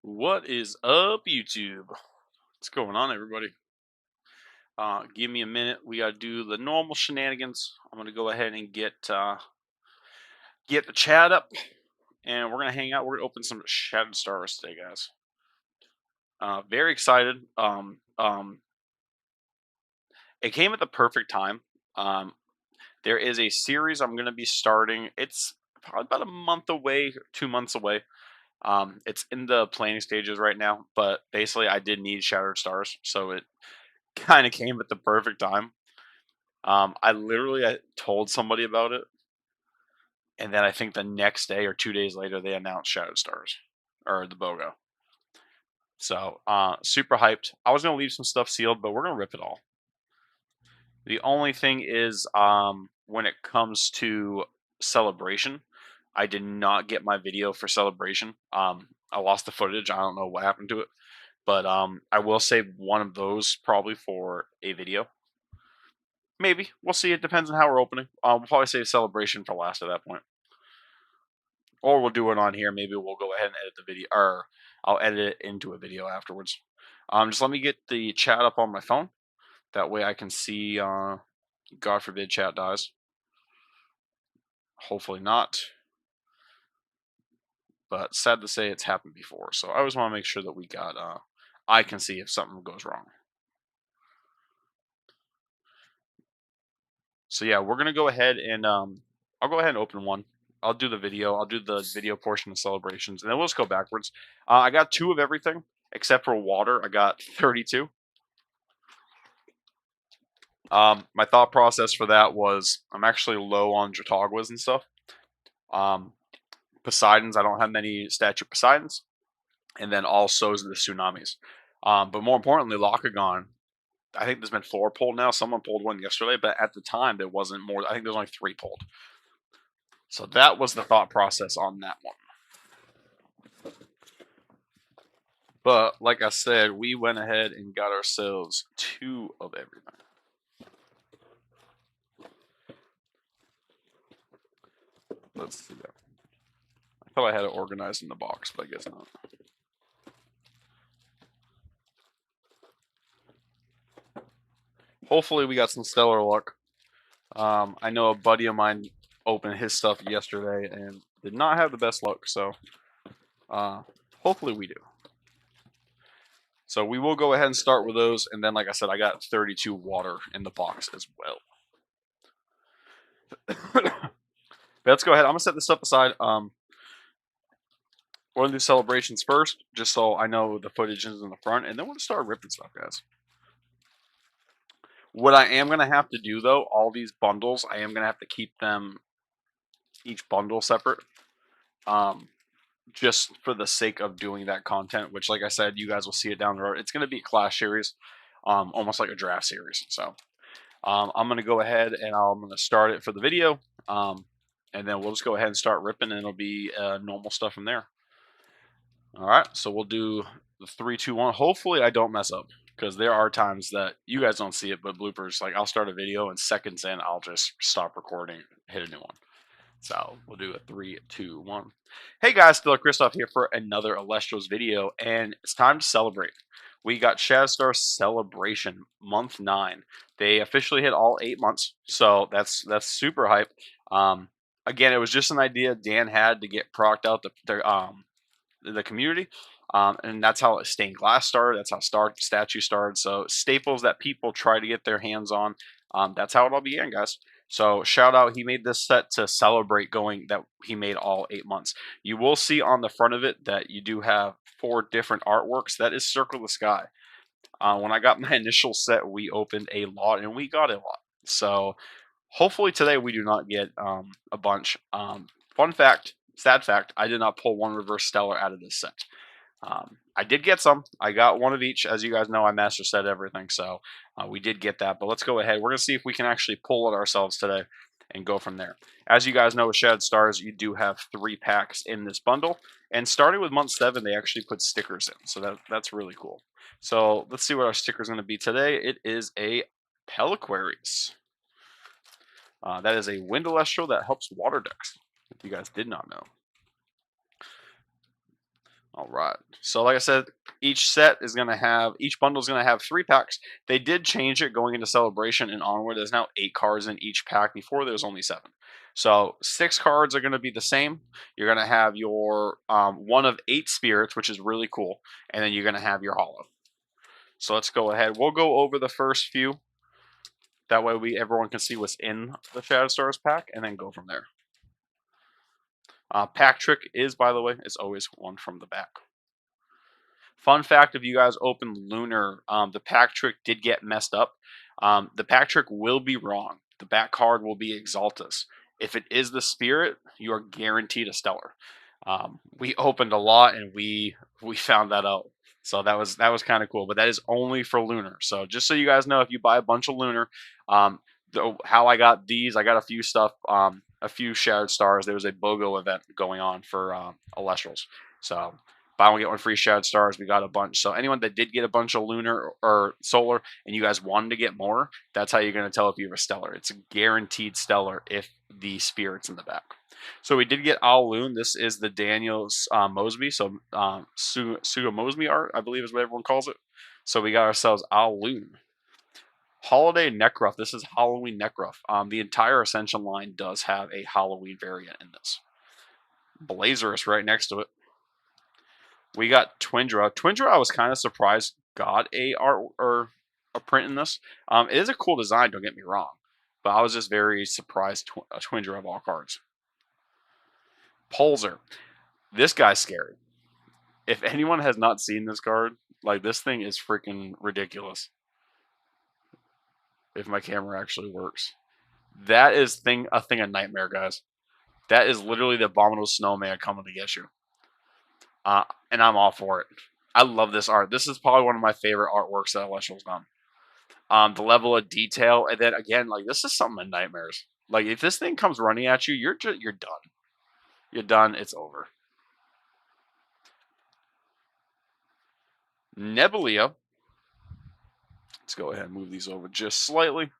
What is up, YouTube? What's going on, everybody? Give me a minute. We gotta do the normal shenanigans. I'm gonna go ahead and get the chat up, and we're gonna hang out. We're gonna open some Shattered Stars today, guys. Very excited. It came at the perfect time. There is a series I'm gonna be starting. It's probably about a month away, 2 months away. It's in the planning stages right now, but basically, I did need Shattered Stars, so it kind of came at the perfect time. I told somebody about it, and then I think the next day or 2 days later, they announced Shattered Stars or the BOGO. So, super hyped. I was gonna leave some stuff sealed, but we're gonna rip it all. The only thing is, when it comes to Celebration, I did not get my video for Celebration. I lost the footage. I don't know what happened to it, but I will save one of those probably for a video. Maybe. We'll see. It depends on how we're opening. We'll probably save Celebration for last at that point. Or we'll do it on here. Maybe we'll go ahead and edit the video, or I'll edit it into a video afterwards. Just let me get the chat up on my phone. That way I can see, God forbid chat dies. Hopefully not. But sad to say it's happened before. So I always want to make sure that we got, I can see if something goes wrong. So yeah, we're going to go ahead and, I'll go ahead and open one. I'll do the video. I'll do the video portion of celebrations, and then we'll just go backwards. I got 2 of everything except for water. I got 32. My thought process for that was I'm actually low on Jataguas and stuff. Poseidons, I don't have many statue Poseidons, and then also the Tsunamis. But more importantly, Lakagon. I think there's been 4 pulled now. Someone pulled one yesterday, but at the time there wasn't more. I think there's only 3 pulled. So that was the thought process on that one. But like I said, we went ahead and got ourselves 2 of everything. Let's see that. I thought I had it organized in the box, but I guess not. Hopefully we got some stellar luck. I know a buddy of mine opened his stuff yesterday and did not have the best luck, so hopefully we do. So we will go ahead and start with those, and then like I said, I got 32 water in the box as well. Let's go ahead. I'm gonna set this stuff aside. We're gonna do celebrations first, just so I know the footage is in the front, and then we're gonna start ripping stuff, guys. What I am gonna have to do though, all these bundles, I am gonna have to keep them each bundle separate. Just for the sake of doing that content, which like I said, you guys will see it down the road. It's gonna be a clash series, almost like a draft series. So I'm gonna go ahead and I'm gonna start it for the video. And then we'll just go ahead and start ripping, and it'll be normal stuff from there. All right, so we'll do the 3, 2, 1. Hopefully I don't mess up, because there are times that you guys don't see it, but bloopers, like I'll start a video and seconds in, I'll just stop recording, hit a new one. So we'll do a 3, 2, 1. Hey guys, still Christoph here for another Elestrals video, and it's time to celebrate. We got Shattered Star Celebration month 9. They officially hit all 8 months, so that's super hype. Again, it was just an idea Dan had to get procced out the community, and that's how stained glass started. That's how statue started. So staples that people try to get their hands on. That's how it all began, guys. So shout out, he made this set to celebrate that he made all 8 months. You will see on the front of it that you do have 4 different artworks. That is Circle the Sky. When I got my initial set, we opened a lot, and we got a lot. So hopefully today we do not get a bunch. Fun fact, sad fact, I did not pull 1 reverse stellar out of this set. I did get some. I got 1 of each. As you guys know, I master set everything, so we did get that. But let's go ahead. We're going to see if we can actually pull it ourselves today and go from there. As you guys know, with Shattered Stars, you do have 3 packs in this bundle. And starting with month 7, they actually put stickers in, so that's really cool. So let's see what our sticker is going to be today. It is a Peliquaries. That is a wind Elestral that helps water decks, if you guys did not know. All right. So like I said, each bundle is going to have 3 packs. They did change it going into Celebration and onward. There's now 8 cards in each pack. Before there was only 7. So 6 cards are going to be the same. You're going to have your one of 8 spirits, which is really cool, and then you're going to have your holo. So let's go ahead. We'll go over the first few. That way everyone can see what's in the Shadow Stars pack, and then go from there. Pack trick is, by the way, it's always one from the back. Fun fact, if you guys open Lunar, the pack trick did get messed up. The pack trick will be wrong. The back card will be Exaltus. If it is the Spirit, you are guaranteed a Stellar. We opened a lot and we found that out. So that was kind of cool. But that is only for Lunar. So just so you guys know, if you buy a bunch of Lunar, how I got these, I got a few stuff, a few Shattered Stars. There was a BOGO event going on for Elestrals. So buy one, get one free Shattered Stars. We got a bunch. So anyone that did get a bunch of Lunar or Solar and you guys wanted to get more, that's how you're going to tell if you have a Stellar. It's a guaranteed Stellar if the Spirit's in the back. So we did get Aloon. This is the Daniels Mosby. So Suga Mosby art, I believe is what everyone calls it. So we got ourselves Aloon. Holiday Necruff. This is Halloween Necruff. The entire Ascension line does have a Halloween variant in this. Blazerus right next to it. We got Twindra. Twindra, I was kind of surprised got a art or a print in this. It is a cool design, don't get me wrong, but I was just very surprised. Twindra of all cards. Pulsar. This guy's scary. If anyone has not seen this card, like, this thing is freaking ridiculous. If my camera actually works, that is a thing of nightmare, guys. That is literally the abominable snowman coming to get you. And I'm all for it. I love this art. This is probably one of my favorite artworks that Elestral's done. The level of detail, and then again, like, this is something of nightmares. Like, if this thing comes running at you, you're done. You're done. It's over. Nebulia. Let's go ahead and move these over just slightly.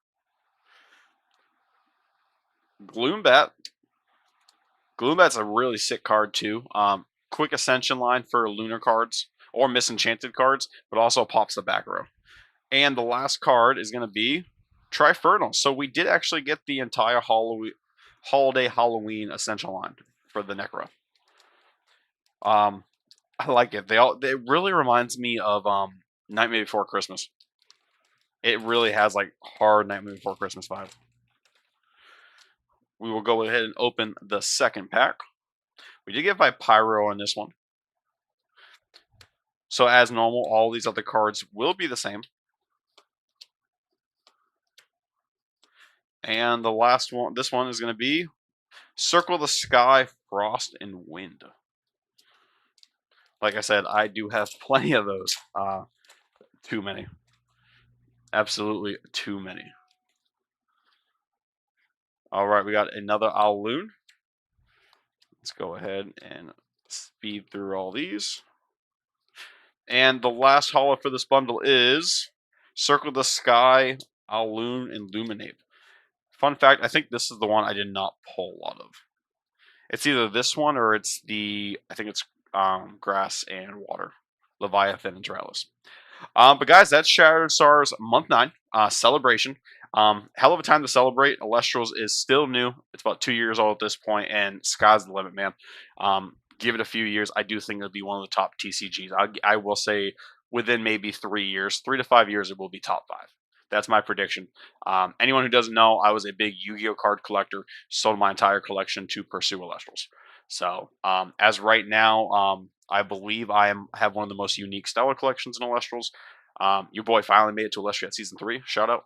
Gloombat. Gloombat's a really sick card too. Quick Ascension line for Lunar cards or Misenchanted cards, but also pops the back row. And the last card is going to be Trifernal. So we did actually get the entire Holiday Halloween Ascension line for the Necro. I like it. It really reminds me of Nightmare Before Christmas. It really has like hard Nightmare Before Christmas vibe. We will go ahead and open the second pack. We did get by Pyro on this one. So as normal, all these other cards will be the same. And the last one, this one is going to be Circle the Sky, Frost, and Wind. Like I said, I do have plenty of those. Too many. Absolutely too many. All right, we got another Aloon. Let's go ahead and speed through all these. And the last holo for this bundle is Circle the Sky, Aloon, and Luminate. Fun fact, I think this is the one I did not pull a lot of. It's either this one or it's I think it's Grass and Water, Leviathan and Tralis. But guys, that's Shattered Stars Month 9 celebration. Hell of a time to celebrate. Elestrals is still new. It's about 2 years old at this point, and sky's the limit, man. Give it a few years. I do think it'll be one of the top TCGs. I will say within maybe 3 years, 3 to 5 years, it will be top 5. That's my prediction. Anyone who doesn't know, I was a big Yu-Gi-Oh card collector. Sold my entire collection to pursue Elestrals. So as right now, I believe I have one of the most unique Stellar collections in Elestrals. Your boy finally made it to Elestria Season 3. Shout out.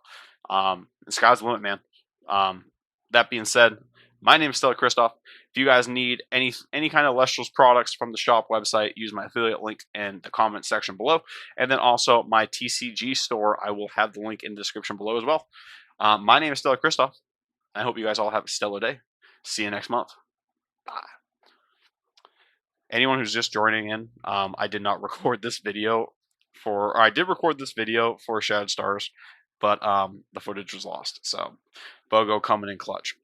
The sky's the limit, man. That being said, my name is Stella Christoph. If you guys need any kind of Elestrals products from the shop website, use my affiliate link in the comment section below. And then also my TCG store, I will have the link in the description below as well. My name is Stella Christoph. I hope you guys all have a stellar day. See you next month. Bye. Anyone who's just joining in, I did not record this video I did record this video for Shattered Stars, but the footage was lost. So BoGo coming in clutch.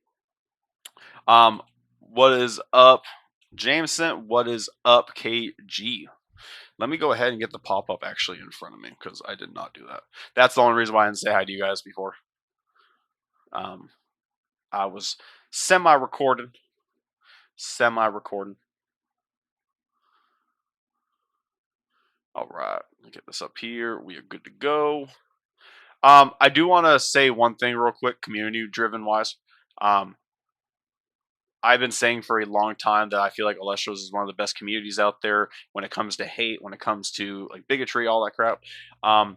What is up, Jameson? What is up, KG? Let me go ahead and get the pop-up actually in front of me because I did not do that. That's the only reason why I didn't say hi to you guys before. I was semi-recording. All right, let me get this up here. We are good to go. I do want to say one thing real quick, community-driven wise. I've been saying for a long time that I feel like Elestrals is one of the best communities out there when it comes to hate, when it comes to like bigotry, all that crap. I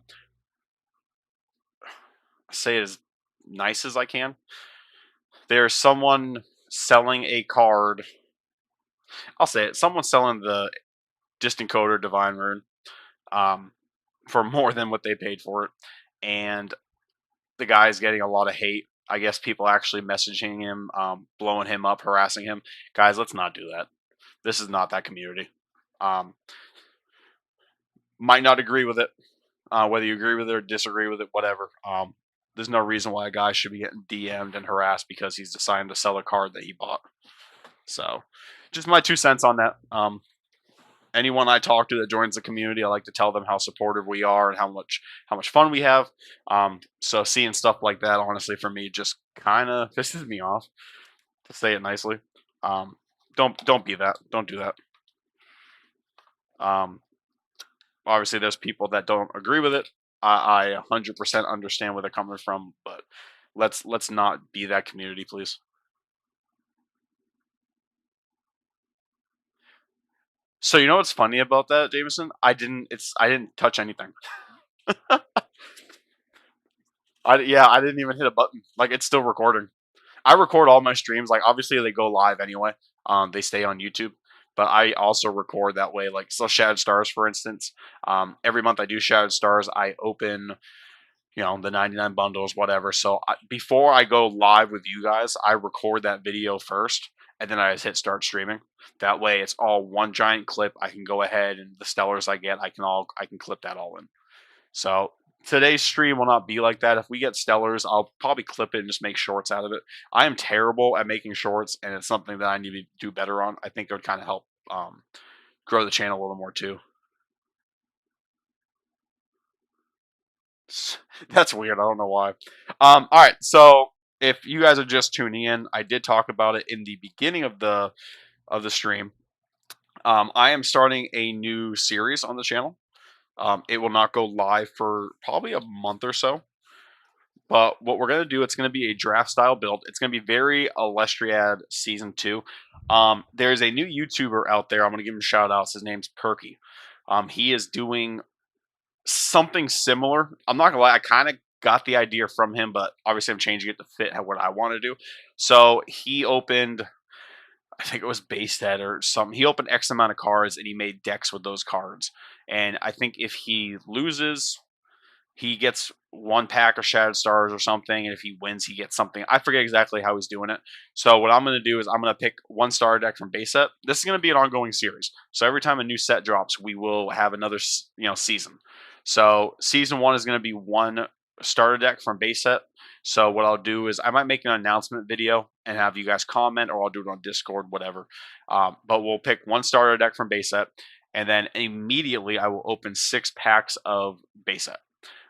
say it as nice as I can. There's someone selling a card. I'll say it. Someone selling the Distant Coder Divine Rune for more than what they paid for it, and the guy's getting a lot of hate. I guess people actually messaging him, blowing him up, harassing him. Guys, let's not do that. This is not that community. Might not agree with it, whether you agree with it or disagree with it, whatever. There's no reason why a guy should be getting DM'd and harassed because he's deciding to sell a card that he bought. So, just my 2 cents on that. Anyone I talk to that joins the community, I like to tell them how supportive we are and how much fun we have. So seeing stuff like that, honestly, for me, just kind of pisses me off, to say it nicely. Don't be that. Don't do that. Obviously, there's people that don't agree with it. I 100% understand where they're coming from, but let's not be that community, please. So you know what's funny about that, Jameson? I didn't touch anything. I didn't even hit a button. Like, it's still recording. I record all my streams. Like, obviously they go live anyway. They stay on YouTube, but I also record that way. Like, so Shattered Stars, for instance. Every month I do Shattered Stars. I open, the 99 bundles, whatever. So before I go live with you guys, I record that video first, and then I just hit start streaming. That way, it's all one giant clip. I can go ahead and the stellars I get, I can clip that all in. So today's stream will not be like that. If we get stellars, I'll probably clip it and just make shorts out of it. I am terrible at making shorts, and it's something that I need to do better on. I think it would kind of help grow the channel a little more too. That's weird. I don't know why. All right. So if you guys are just tuning in, I did talk about it in the beginning of the stream. I am starting a new series on the channel. It will not go live for probably a month or so. But what we're going to do, it's going to be a draft style build. It's going to be very Elestriad Season 2. There's a new YouTuber out there. I'm going to give him shout outs. His name's Perky. He is doing something similar. I'm not going to lie. I kind of got the idea from him, but obviously I'm changing it to fit what I want to do. So he opened, I think it was base set or something. He opened X amount of cards and he made decks with those cards. And I think if he loses, he gets one pack of Shattered Stars or something, and if he wins, he gets something. I forget exactly how he's doing it. So what I'm going to do is I'm going to pick one starter deck from base set. This is going to be an ongoing series. So every time a new set drops, we will have another season. So season 1 is going to be one starter deck from base set. So what I'll do is I might make an announcement video and have you guys comment, or I'll do it on Discord, whatever. But we'll pick one starter deck from base set, and then immediately I will open 6 packs of base set.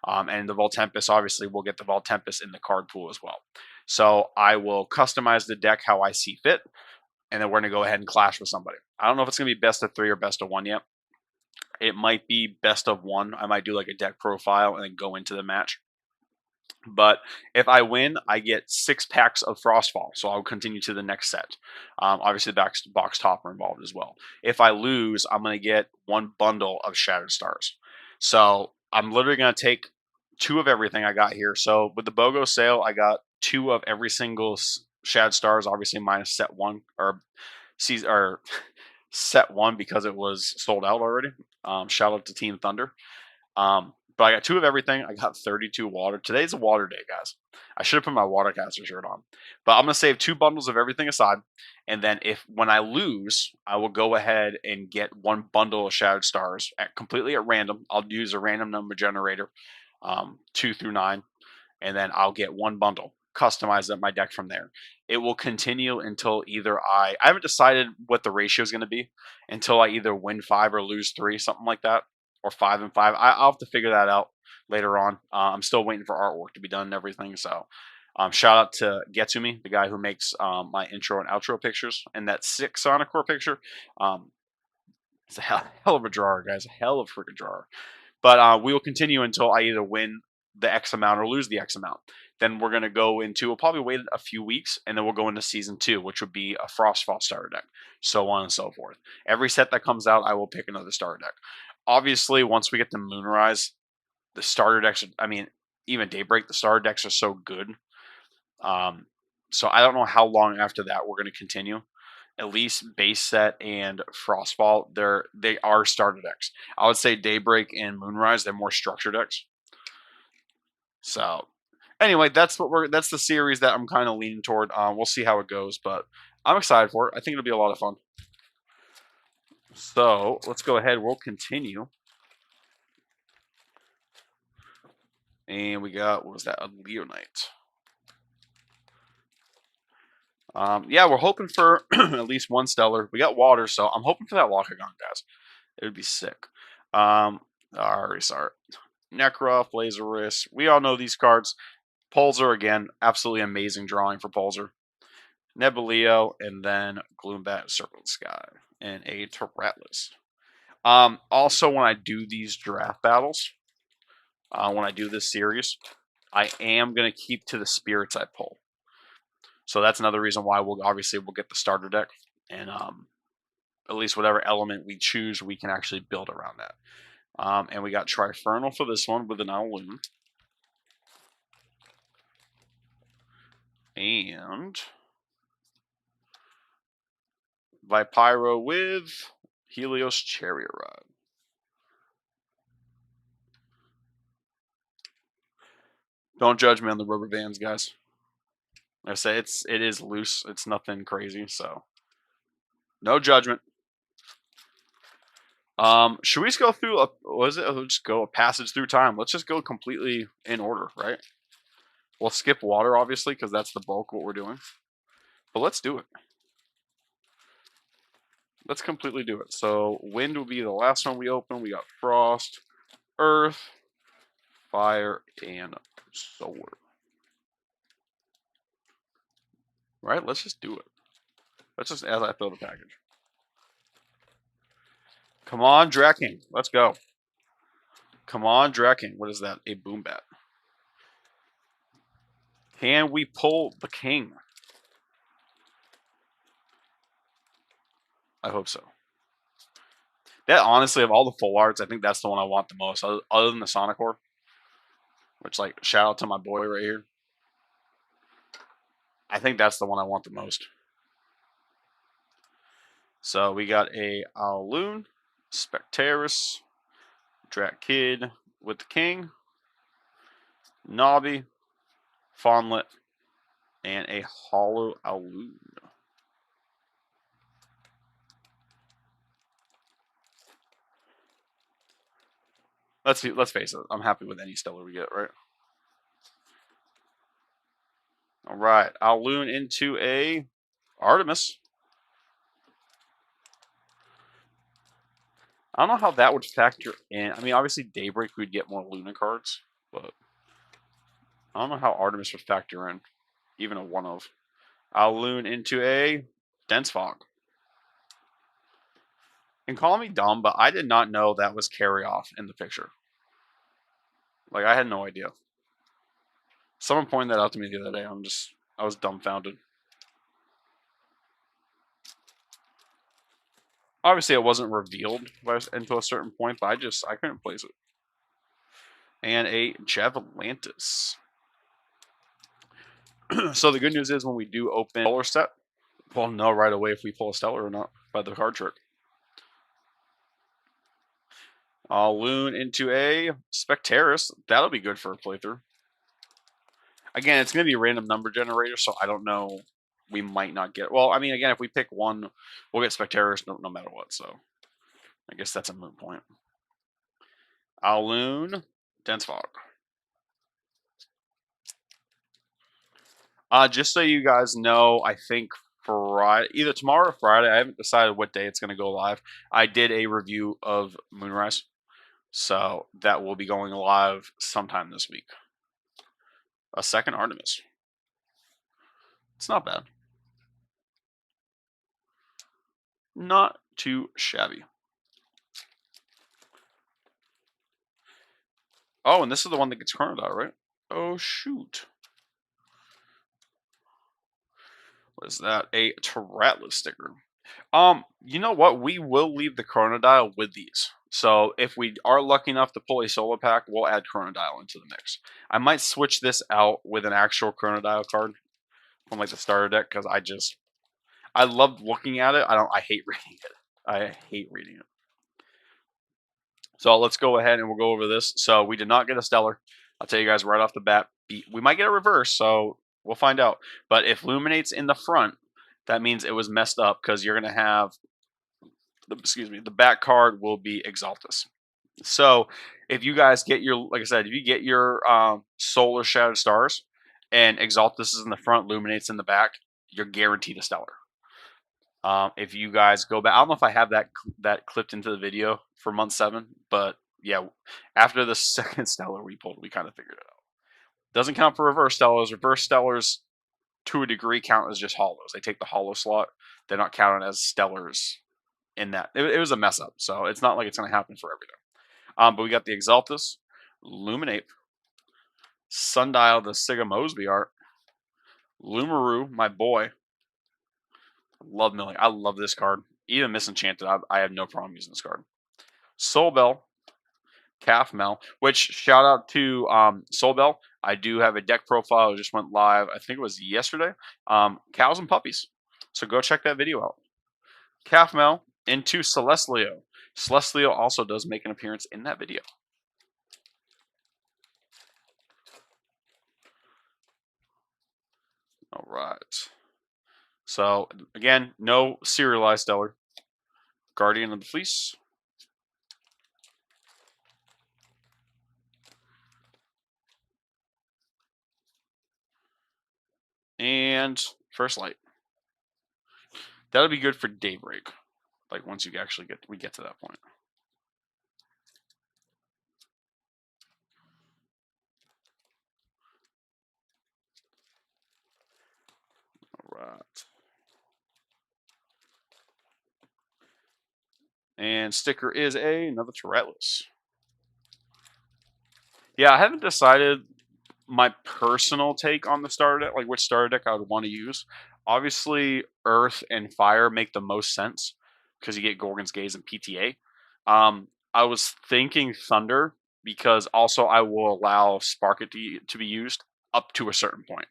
And the Voltempest, obviously, we'll get the Voltempest in the card pool as well. So I will customize the deck how I see fit, and then we're going to go ahead and clash with somebody. I don't know if it's going to be best of 3 or best of 1 yet. It might be best of 1. I might do like a deck profile and then go into the match. But if I win, I get 6 packs of Frostfall, so I'll continue to the next set. Obviously, the box topper involved as well. If I lose, I'm going to get 1 bundle of Shattered Stars. So I'm literally going to take 2 of everything I got here. So with the BOGO sale, I got 2 of every single Shattered Stars, obviously minus set 1 or set 1 because it was sold out already. Shout out to Team Thunder. But I got 2 of everything. I got 32 water. Today's a water day, guys. I should have put my Watercaster shirt on. But I'm going to save 2 bundles of everything aside. And then when I lose, I will go ahead and get 1 bundle of Shattered Stars completely at random. I'll use a random number generator, 2 through 9. And then I'll get 1 bundle. customize my deck from there. It will continue until either I haven't decided what the ratio is going to be until I either win 5 or lose 3, something like that, or 5 and 5. I'll have to figure that out later on. I'm still waiting for artwork to be done and everything. So shout out to Getsumi, the guy who makes my intro and outro pictures, and that 6 Sonic Core picture. It's a hell of a drawer, guys. A hell of a freaking drawer. But we will continue until I either win the X amount or lose the X amount. Then we're going to go into, we'll probably wait a few weeks, and then we'll go into Season 2, which would be a Frostfall starter deck, so on and so forth. Every set that comes out, I will pick another starter deck. Obviously, once we get to Moonrise, the starter decks, I mean, even Daybreak, the starter decks are so good. So I don't know how long after that we're going to continue. At least base set and Frostfall, they are starter decks. I would say Daybreak and Moonrise, they're more structure decks. So anyway, that's the series that I'm kind of leaning toward. We'll see how it goes, but I'm excited for it. I think it'll be a lot of fun. So let's go ahead. We'll continue. And we got, what was that? A Leonite. Yeah, we're hoping for at least one stellar. We got water, so I'm hoping for that Lockagon, guys. It would be sick. Sorry. Necroth, Lazarus. We all know these cards. Pulsar, again, absolutely amazing drawing for Pulsar. Nebuleo, and then Gloombat, Circle of the Sky, and a Tyrantlas. Also, when I do these draft battles, when I do this series, I am going to keep to the spirits I pull. So that's another reason why we'll get the starter deck, and at least whatever element we choose, we can actually build around that. And we got Trifernal for this one with an Aloon. And Vipyro with Helios Chariot Rod. Don't judge me on the rubber bands, guys. Like I say, it is loose. It's nothing crazy, so no judgment. Should we just go through just go a passage through time? Let's just go completely in order, right? We'll skip water, obviously, because that's the bulk of what we're doing. But let's do it. Let's completely do it. So wind will be the last one we open. We got frost, earth, fire, and solar. Right? Let's just do it. Let's just as I fill the package. Come on, Draking. Let's go. Come on, Draking. What is that? A Boombat. Can we pull the king? I hope so. That, honestly, of all the full arts, I think that's the one I want the most, other than the Sonic Core. Which, like, shout out to my boy right here. I think that's the one I want the most. So we got a Aloon, Spectaris, Drat Kid with the king, Nobby, Fawnlet, and a Hollow Aloon. Let's face it. I'm happy with any stellar we get, right? All right, Aloon into a Artemis. I don't know how that would factor in. I mean, obviously Daybreak would get more Luna cards, but I don't know how Artemis would factor in, even a one of. Aloon into a Dense Fog. And call me dumb, but I did not know that was Carry Off in the picture. Like, I had no idea. Someone pointed that out to me the other day. I was dumbfounded. Obviously, it wasn't revealed until a certain point, but I couldn't place it. And a Javelantis. So the good news is when we do open Stellar set, we'll know right away if we pull a Stellar or not by the card trick. Aloon into a Spectaris. That'll be good for a playthrough. Again, it's going to be a random number generator, so I don't know. We might not get... Well, I mean, again, if we pick one, we'll get Spectaris no matter what, so I guess that's a moot point. Aloon, Dense Fog. Just so you guys know, I think Friday, either tomorrow or Friday. I haven't decided what day it's going to go live. I did a review of Moonrise, so that will be going live sometime this week. A second Artemis. It's not bad. Not too shabby. Oh, and this is the one that gets chronoed out, right? Oh, shoot. What is that? A Teratlus sticker. You know what? We will leave the Chronodial with these. So if we are lucky enough to pull a solo pack, we'll add Chronodial into the mix. I might switch this out with an actual Chronodial card from like the starter deck because I love looking at it. I hate reading it. I hate reading it. So let's go ahead and we'll go over this. So we did not get a stellar. I'll tell you guys right off the bat. We might get a reverse, so we'll find out. But if Luminate's in the front, that means it was messed up because you're going to have, the back card will be Exaltus. So if you guys get your, like I said, if you get your Solar Shattered Stars and Exaltus is in the front, Luminate's in the back, you're guaranteed a stellar. If you guys go back, I don't know if I have that clipped into the video for month 7, but yeah, after the second stellar we pulled, we kind of figured it out. Doesn't count for reverse stellars. Reverse stellars, to a degree, count as just hollows. They take the hollow slot. They're not counted as stellars in that. It was a mess up, so it's not like it's going to happen for everything. But we got the Exaltus, Luminate, Sundial, the Siga Mosby art, Lumaru, my boy. Love Milling. I love this card. Even Misenchanted, I have no problem using this card. Soul Bell, Calf Mel, which shout out to Soul Bell. I do have a deck profile. It just went live, I think it was yesterday. Cows and Puppies. So go check that video out. Calf Mel into Celestleo. Celestleo also does make an appearance in that video. All right. So again, no serialized stellar. Guardian of the Fleece. And First Light. That'll be good for Daybreak. Like once you actually we get to that point. All right. And sticker is another Teratlus. Yeah, I haven't decided my personal take on the starter deck, like which starter deck I would want to use. Obviously, Earth and Fire make the most sense because you get Gorgon's Gaze and PTA. I was thinking Thunder because also I will allow Spark It to be used up to a certain point.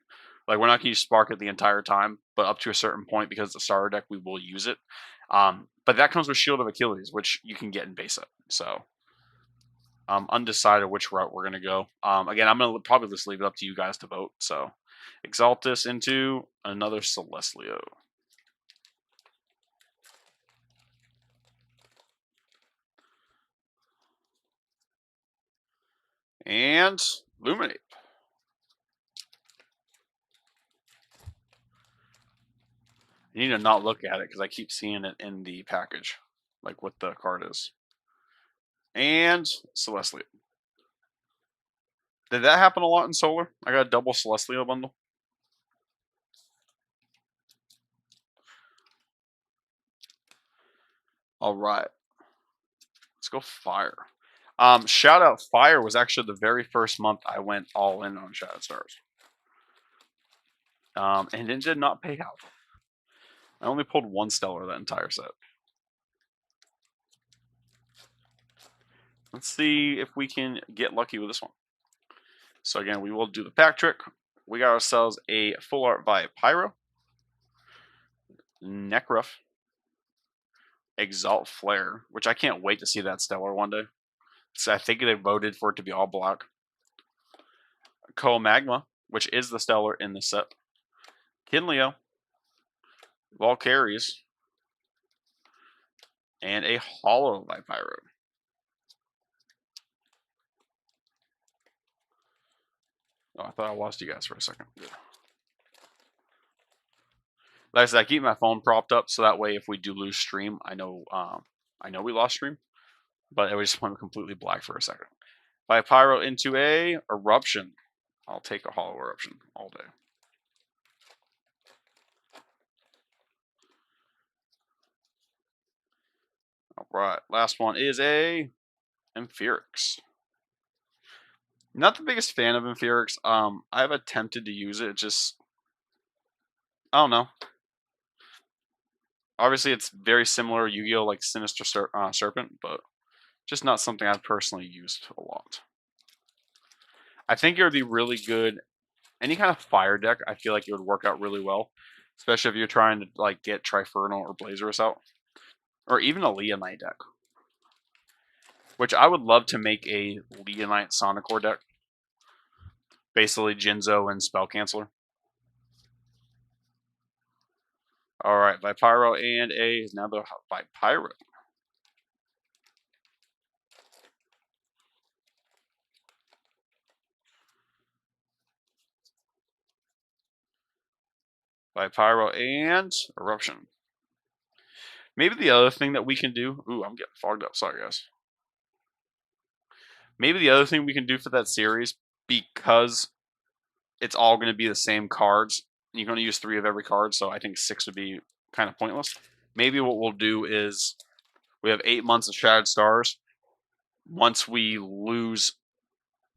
Like we're not going to use Spark It the entire time, but up to a certain point because it's a starter deck, we will use it. But that comes with Shield of Achilles, which you can get in base up. So I'm undecided which route we're going to go. Again, I'm going to probably just leave it up to you guys to vote. So Exaltus into another Celestleo. And Luminate. I need to not look at it because I keep seeing it in the package, like what the card is. And Celestleo. Did that happen a lot in Solar? I got a double Celestleo bundle. All right. Let's go Fire. Shout out Fire was actually the very first month I went all in on Shattered Stars. And it did not pay out. I only pulled one stellar that entire set. Let's see if we can get lucky with this one. So again, we will do the pack trick. We got ourselves a full art by Pyro, Necruff, Exalt Flare, which I can't wait to see that stellar one day. So I think they voted for it to be all black. Co-Magma, which is the stellar in the set. Kinleo, Valkyries, and a Hollow by Pyro. Oh, I thought I lost you guys for a second. Yeah. Like I said, I keep my phone propped up so that way if we do lose stream, I know we lost stream, but it just went completely black for a second. If I pyro into a eruption, I'll take a hollow eruption all day. All right, last one is a Amphiorix. Not the biggest fan of Amphiorix. I've attempted to use it. Just I don't know. Obviously, it's very similar Yu-Gi-Oh, like Sinister Serpent, but just not something I've personally used a lot. I think it would be really good. Any kind of fire deck, I feel like it would work out really well, especially if you're trying to like get Trifernal or Blazerus out, or even a Leonite deck. Which I would love to make a Leonite Sonicore deck. Basically Jinzo and Spell Canceller. Alright, Vipyro and another Vipyro. Vipyro and Eruption. Maybe the other thing that we can do... Ooh, I'm getting fogged up. Sorry, guys. Maybe the other thing we can do for that series, because it's all going to be the same cards, you're going to use 3 of every card, so I think 6 would be kind of pointless. Maybe what we'll do is we have 8 months of Shattered Stars. Once we lose,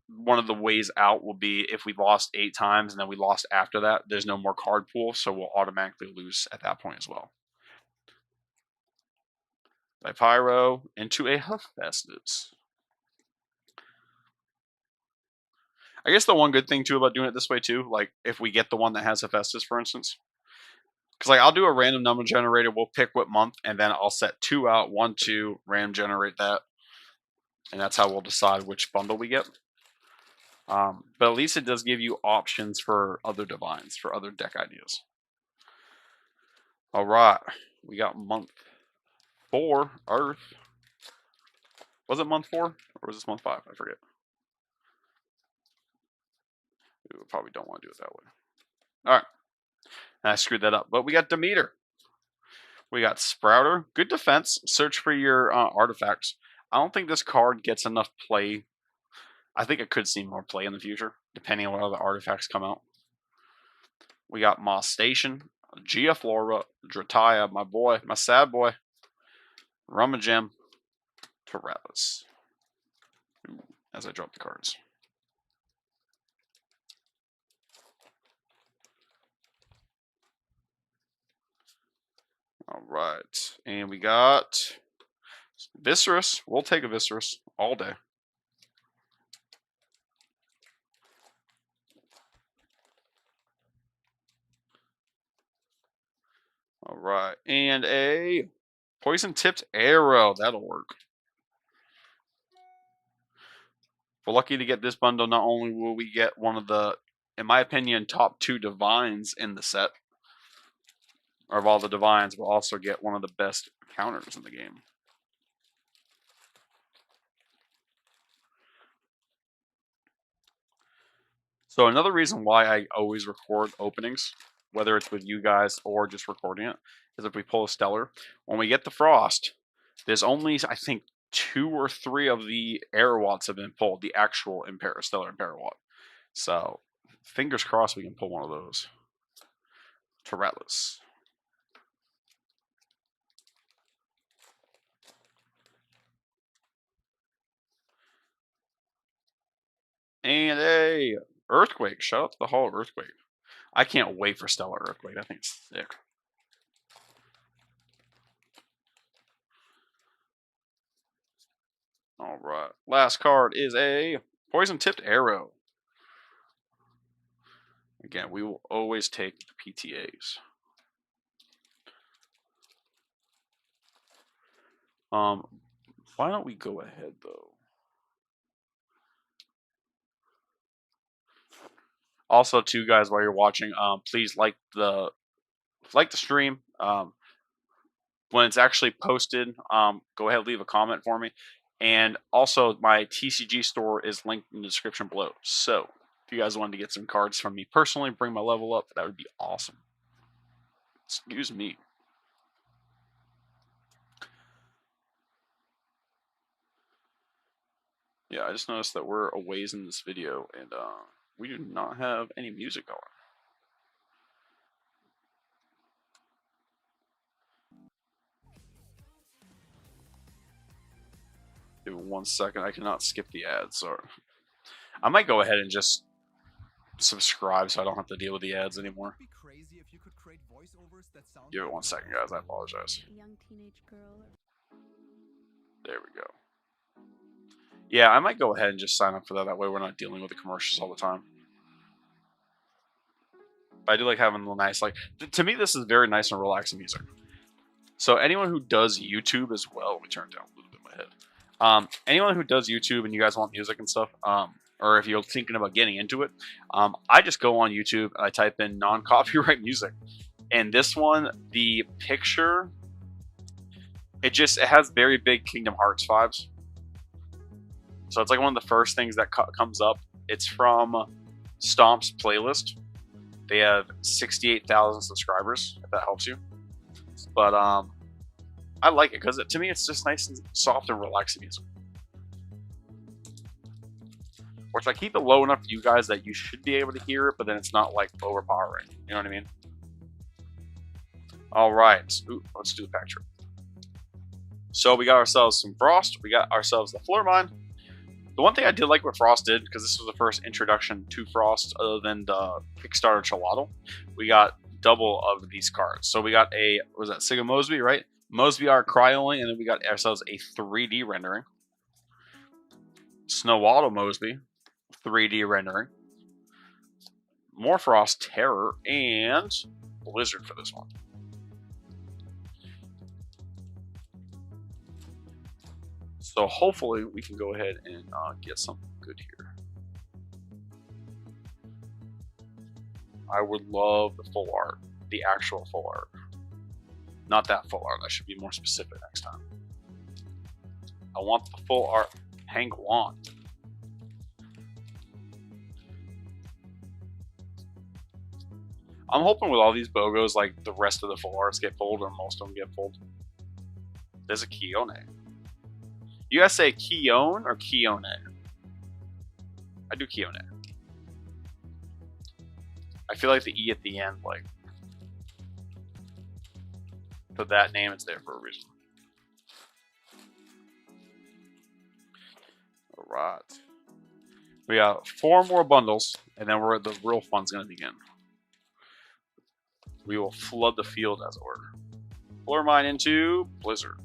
one of the ways out will be if we lost 8 times and then we lost after that, there's no more card pool, so we'll automatically lose at that point as well. Pyro into a Hephaestus. I guess the one good thing too about doing it this way too, like if we get the one that has Hephaestus, for instance, because like I'll do a random number generator, we'll pick what month, and then I'll set 2 out, 1, 2, random generate that, and that's how we'll decide which bundle we get. But at least it does give you options for other divines, for other deck ideas. All right, we got month 4, Earth. Was it month 4 or was this month 5? I forget. We probably don't want to do it that way. All right, and I screwed that up. But we got Demeter. We got Sprouter. Good defense. Search for your artifacts. I don't think this card gets enough play. I think it could see more play in the future, depending on what other artifacts come out. We got Moss Station, Giaflora, Drataya, my boy, my sad boy, Rummagem, Torellis. As I drop the cards. All right, and we got Viscerus. We'll take a Viscerus all day. All right, and a poison-tipped arrow. That'll work. If we're lucky to get this bundle, not only will we get one of the, in my opinion, top 2 divines in the set, or of all the divines, we'll also get one of the best counters in the game. So another reason why I always record openings, whether it's with you guys or just recording it, is if we pull a Stellar, when we get the Frost, there's only, I think, 2 or 3 of the Arawats have been pulled, the actual Stellar Imparawat. So, fingers crossed we can pull one of those. Torellis. And a Earthquake. Shout out to the Hall of Earthquake. I can't wait for Stellar Earthquake. I think it's sick. All right. Last card is a Poison-Tipped Arrow. Again, we will always take the PTAs. Why don't we go ahead though? Also, too, guys, while you're watching, please like the stream. When it's actually posted, go ahead and leave a comment for me. And also, my TCG store is linked in the description below. So, if you guys wanted to get some cards from me personally, bring my level up, that would be awesome. Excuse me. Yeah, I just noticed that we're a ways in this video, and we do not have any music on. Give it 1 second. I cannot skip the ads. So I might go ahead and just subscribe so I don't have to deal with the ads anymore. Give it 1 second, guys. I apologize. There we go. Yeah, I might go ahead and just sign up for that. That way we're not dealing with the commercials all the time. I do like having the nice, like, to me, this is very nice and relaxing music. So anyone who does YouTube as well, let me turn it down a little bit in my head. Anyone who does YouTube and you guys want music and stuff, or if you're thinking about getting into it, I just go on YouTube, I type in non-copyright music. And this one, the picture, it has very big Kingdom Hearts vibes. So it's like one of the first things that comes up. It's from Stomp's playlist. They have 68,000 subscribers, if that helps you. But I like it because to me it's just nice and soft and relaxing music. Which I keep it low enough for you guys that you should be able to hear it, but then it's not like overpowering. You know what I mean? All right, let's do the pack trick. So we got ourselves some Frost. We got ourselves the Floor Mine. The one thing I did like what Frost did, because this was the first introduction to Frost other than the Kickstarter Chalato, we got double of these cards. So we got a, what was that, Siga Mosby, right? Mosby Art Cryoling, and then we got ourselves a 3D rendering. Snowwaddle Mosby, 3D rendering. More Frost Terror, and Blizzard for this one. So hopefully we can go ahead and get something good here. I would love the full art, the actual full art. Not that full art, I should be more specific next time. I want the full art Penguin. I'm hoping with all these BOGOs, like the rest of the full arts get pulled, or most of them get pulled. There's a Kione. You guys say Kione or Kione? I do Kione. I feel like the E at the end, like, for that name, it's there for a reason. All right. We got 4 more bundles, and then the real fun's gonna begin. We will flood the field, as it were. Floor Mine into Blizzard.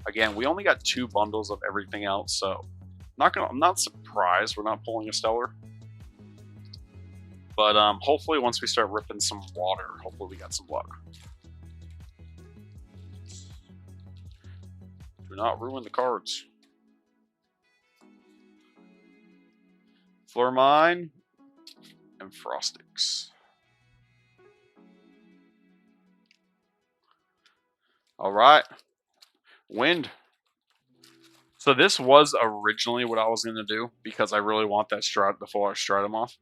Again, we only got 2 bundles of everything else, so I'm not surprised we're not pulling a stellar. But hopefully once we start ripping some water, hopefully we got some luck. Do not ruin the cards. Floor Mine and Frostix. All right. Wind. So this was originally what I was going to do because I really want that strut before I strut them off.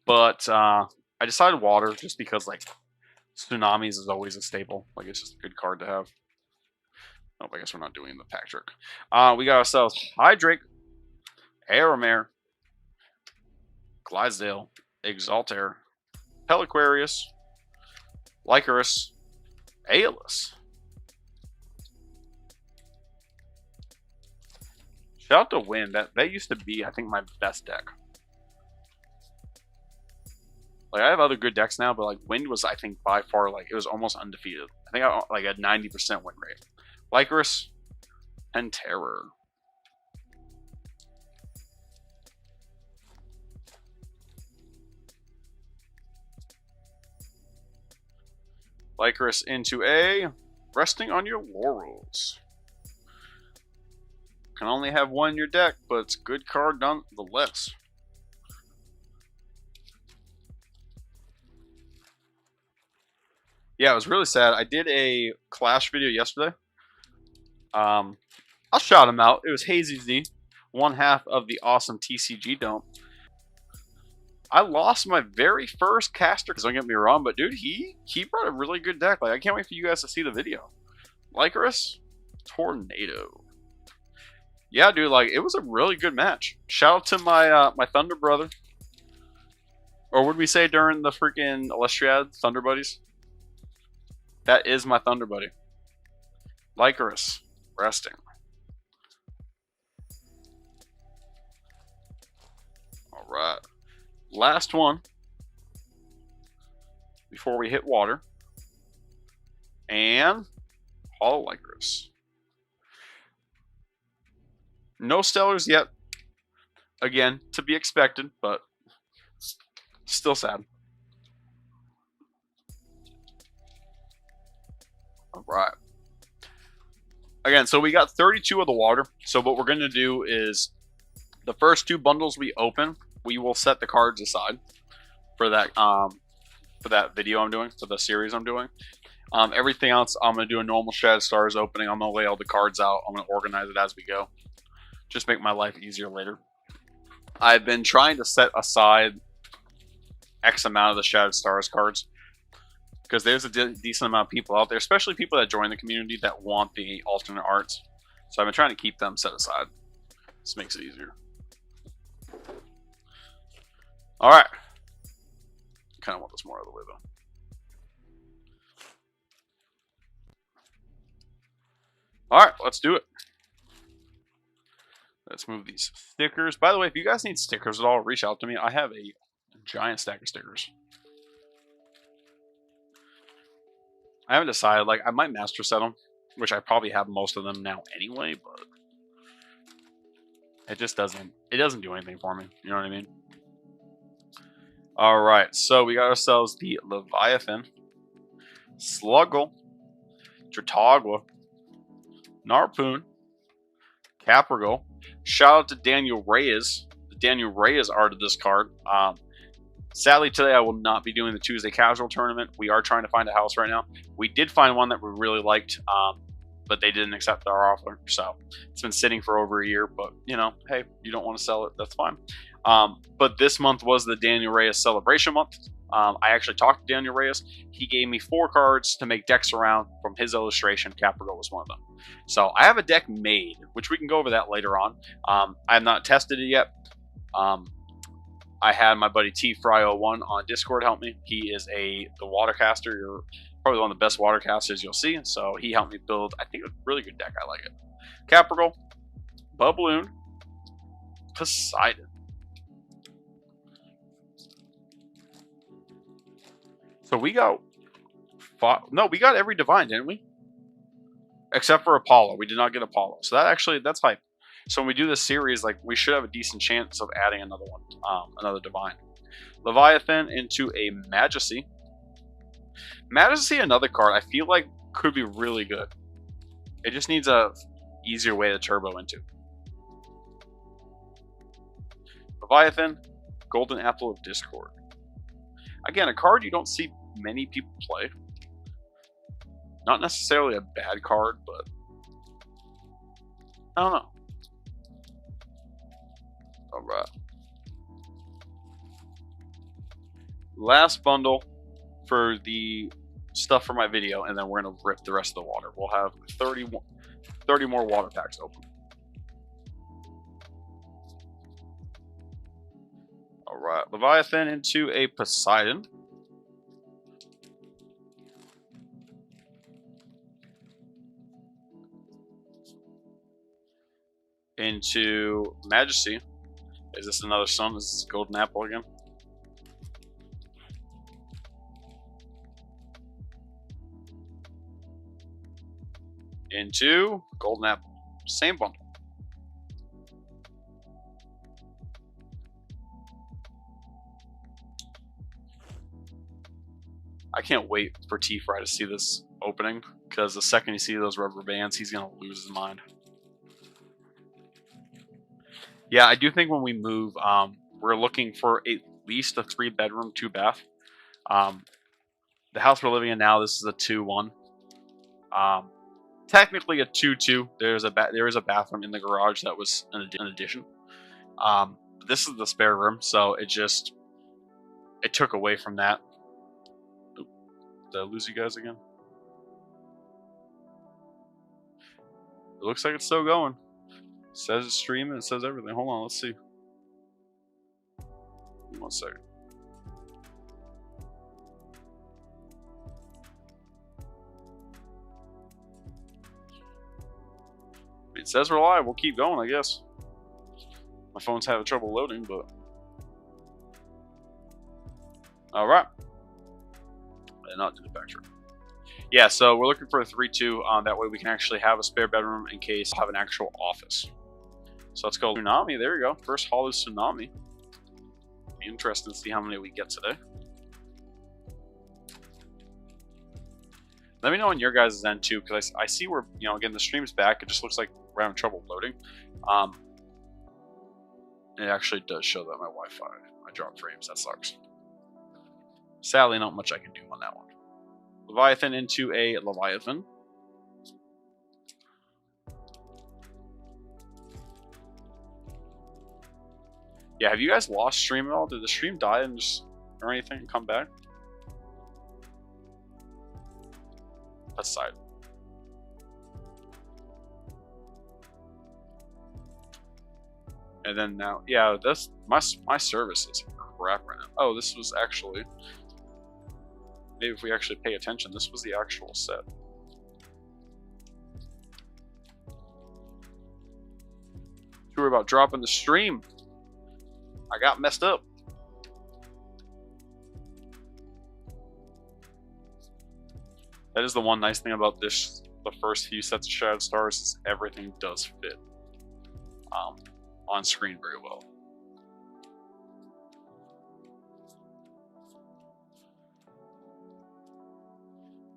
But I decided water just because, like, tsunamis is always a staple. Like, it's just a good card to have. Oh, I guess we're not doing the pack trick. We got ourselves Hydrake, Aramare, Clydesdale, Exaltair, Peliquarius, Lycaris, Aeolus. Shout out to Wind. That used to be, I think, my best deck. Like, I have other good decks now, but like Wind was, I think, by far, like, it was almost undefeated. I think I like a 90% win rate. Lycaris and Terror. Lycaris into a Resting on Your Laurels. Can only have one in your deck, but it's a good card nonetheless. Yeah, it was really sad. I did a Clash video yesterday. I'll shout him out. It was Hazy Z, one half of the awesome TCG Dome. I lost my very first caster. Don't get me wrong, but dude, he brought a really good deck. Like, I can't wait for you guys to see the video. Lycoris, Tornado. Yeah, dude, like, it was a really good match. Shout out to my my Thunder brother. Or would we say during the freaking Elestriad, Thunder buddies? That is my Thunder buddy. Lycoris, resting. Alright. Last one before we hit water. And Holo Lycoris. No stellars yet. Again, to be expected, but still sad. Alright. Again, so we got 32 of the water. So what we're going to do is the first 2 bundles we open, we will set the cards aside for that video I'm doing, for the series I'm doing. Everything else, I'm going to do a normal Shattered Stars opening. I'm going to lay all the cards out. I'm going to organize it as we go. Just make my life easier later. I've been trying to set aside X amount of the Shattered Stars cards, because there's a decent amount of people out there, especially people that join the community that want the alternate arts. So I've been trying to keep them set aside. This makes it easier. Alright. Kind of want this more out of the way, though. Alright, let's do it. Let's move these stickers. By the way, if you guys need stickers at all, reach out to me. I have a giant stack of stickers. I haven't decided. Like, I might master set them, which I probably have most of them now anyway, but it just doesn't do anything for me. You know what I mean? Alright, so we got ourselves the Leviathan, Sluggle, Tratagua, Narpoon, Caprigal. Shout out to Daniel Reyes. The Daniel Reyes art of this card. Sadly, today I will not be doing the Tuesday Casual Tournament. We are trying to find a house right now. We did find one that we really liked, but they didn't accept our offer. So it's been sitting for over a year, but, you know, hey, you don't want to sell it, that's fine. But this month was the Daniel Reyes celebration month. I actually talked to Daniel Reyes. He gave me 4 cards to make decks around from his illustration. Caprigal was one of them. So I have a deck made, which we can go over that later on. I have not tested it yet. I had my buddy T-Fry01 on Discord help me. He is the watercaster. You're probably one of the best watercasters you'll see. So he helped me build, I think, a really good deck. I like it. Caprigal, Bubloon, Poseidon. So we got we got every divine, didn't we? Except for Apollo. We did not get Apollo. So that's hype. So when we do this series, like, we should have a decent chance of adding another one, another divine. Leviathan into a Majesty. Majesty, another card I feel like could be really good. It just needs a easier way to turbo into. Leviathan, Golden Apple of Discord. Again, a card you don't see many people play. Not necessarily a bad card, but I don't know. Alright. Last bundle for the stuff for my video, and then we're going to rip the rest of the water. We'll have 30 more water packs open. Alright, Leviathan into a Poseidon. Into Majesty. Is this another sun? Is this Golden Apple again? Into Golden Apple. Same bundle. I can't wait for T-Fry to see this opening, because the second you see those rubber bands, he's going to lose his mind. Yeah, I do think when we move, we're looking for at least a 3-bedroom, 2-bath. The house we're living in now, this is a 2-1. Technically a 2-2. There is a bathroom in the garage that was an addition. This is the spare room, so it just it took away from that. Oop, did I lose you guys again? It looks like it's still going. It says it's streaming. It says everything. Hold on, let's see. 1 second. It says we're live. We'll keep going, I guess. My phone's having trouble loading, but all right. And not do the backtrack. Yeah, so we're looking for a 3-2. That way we can actually have a spare bedroom in case we have an actual office. So let's go Tsunami. There we go. First haul is Tsunami. Be interesting to see how many we get today. Let me know on your guys' end too, because I see we're, again, the stream's back. It just looks like we're having trouble loading. It actually does show that my Wi-Fi, I dropped frames. That sucks. Sadly, not much I can do on that one. Leviathan into a Leviathan. Yeah, have you guys lost stream at all? Did the stream die and just or anything and come back? Aside. And then now, yeah, that's my service is crap right now. Oh, this was actually, maybe if we actually pay attention, this was the actual set. Worry about dropping the stream. I got messed up. That is the one nice thing about this, the first few sets of Shattered Stars, is everything does fit on screen very well.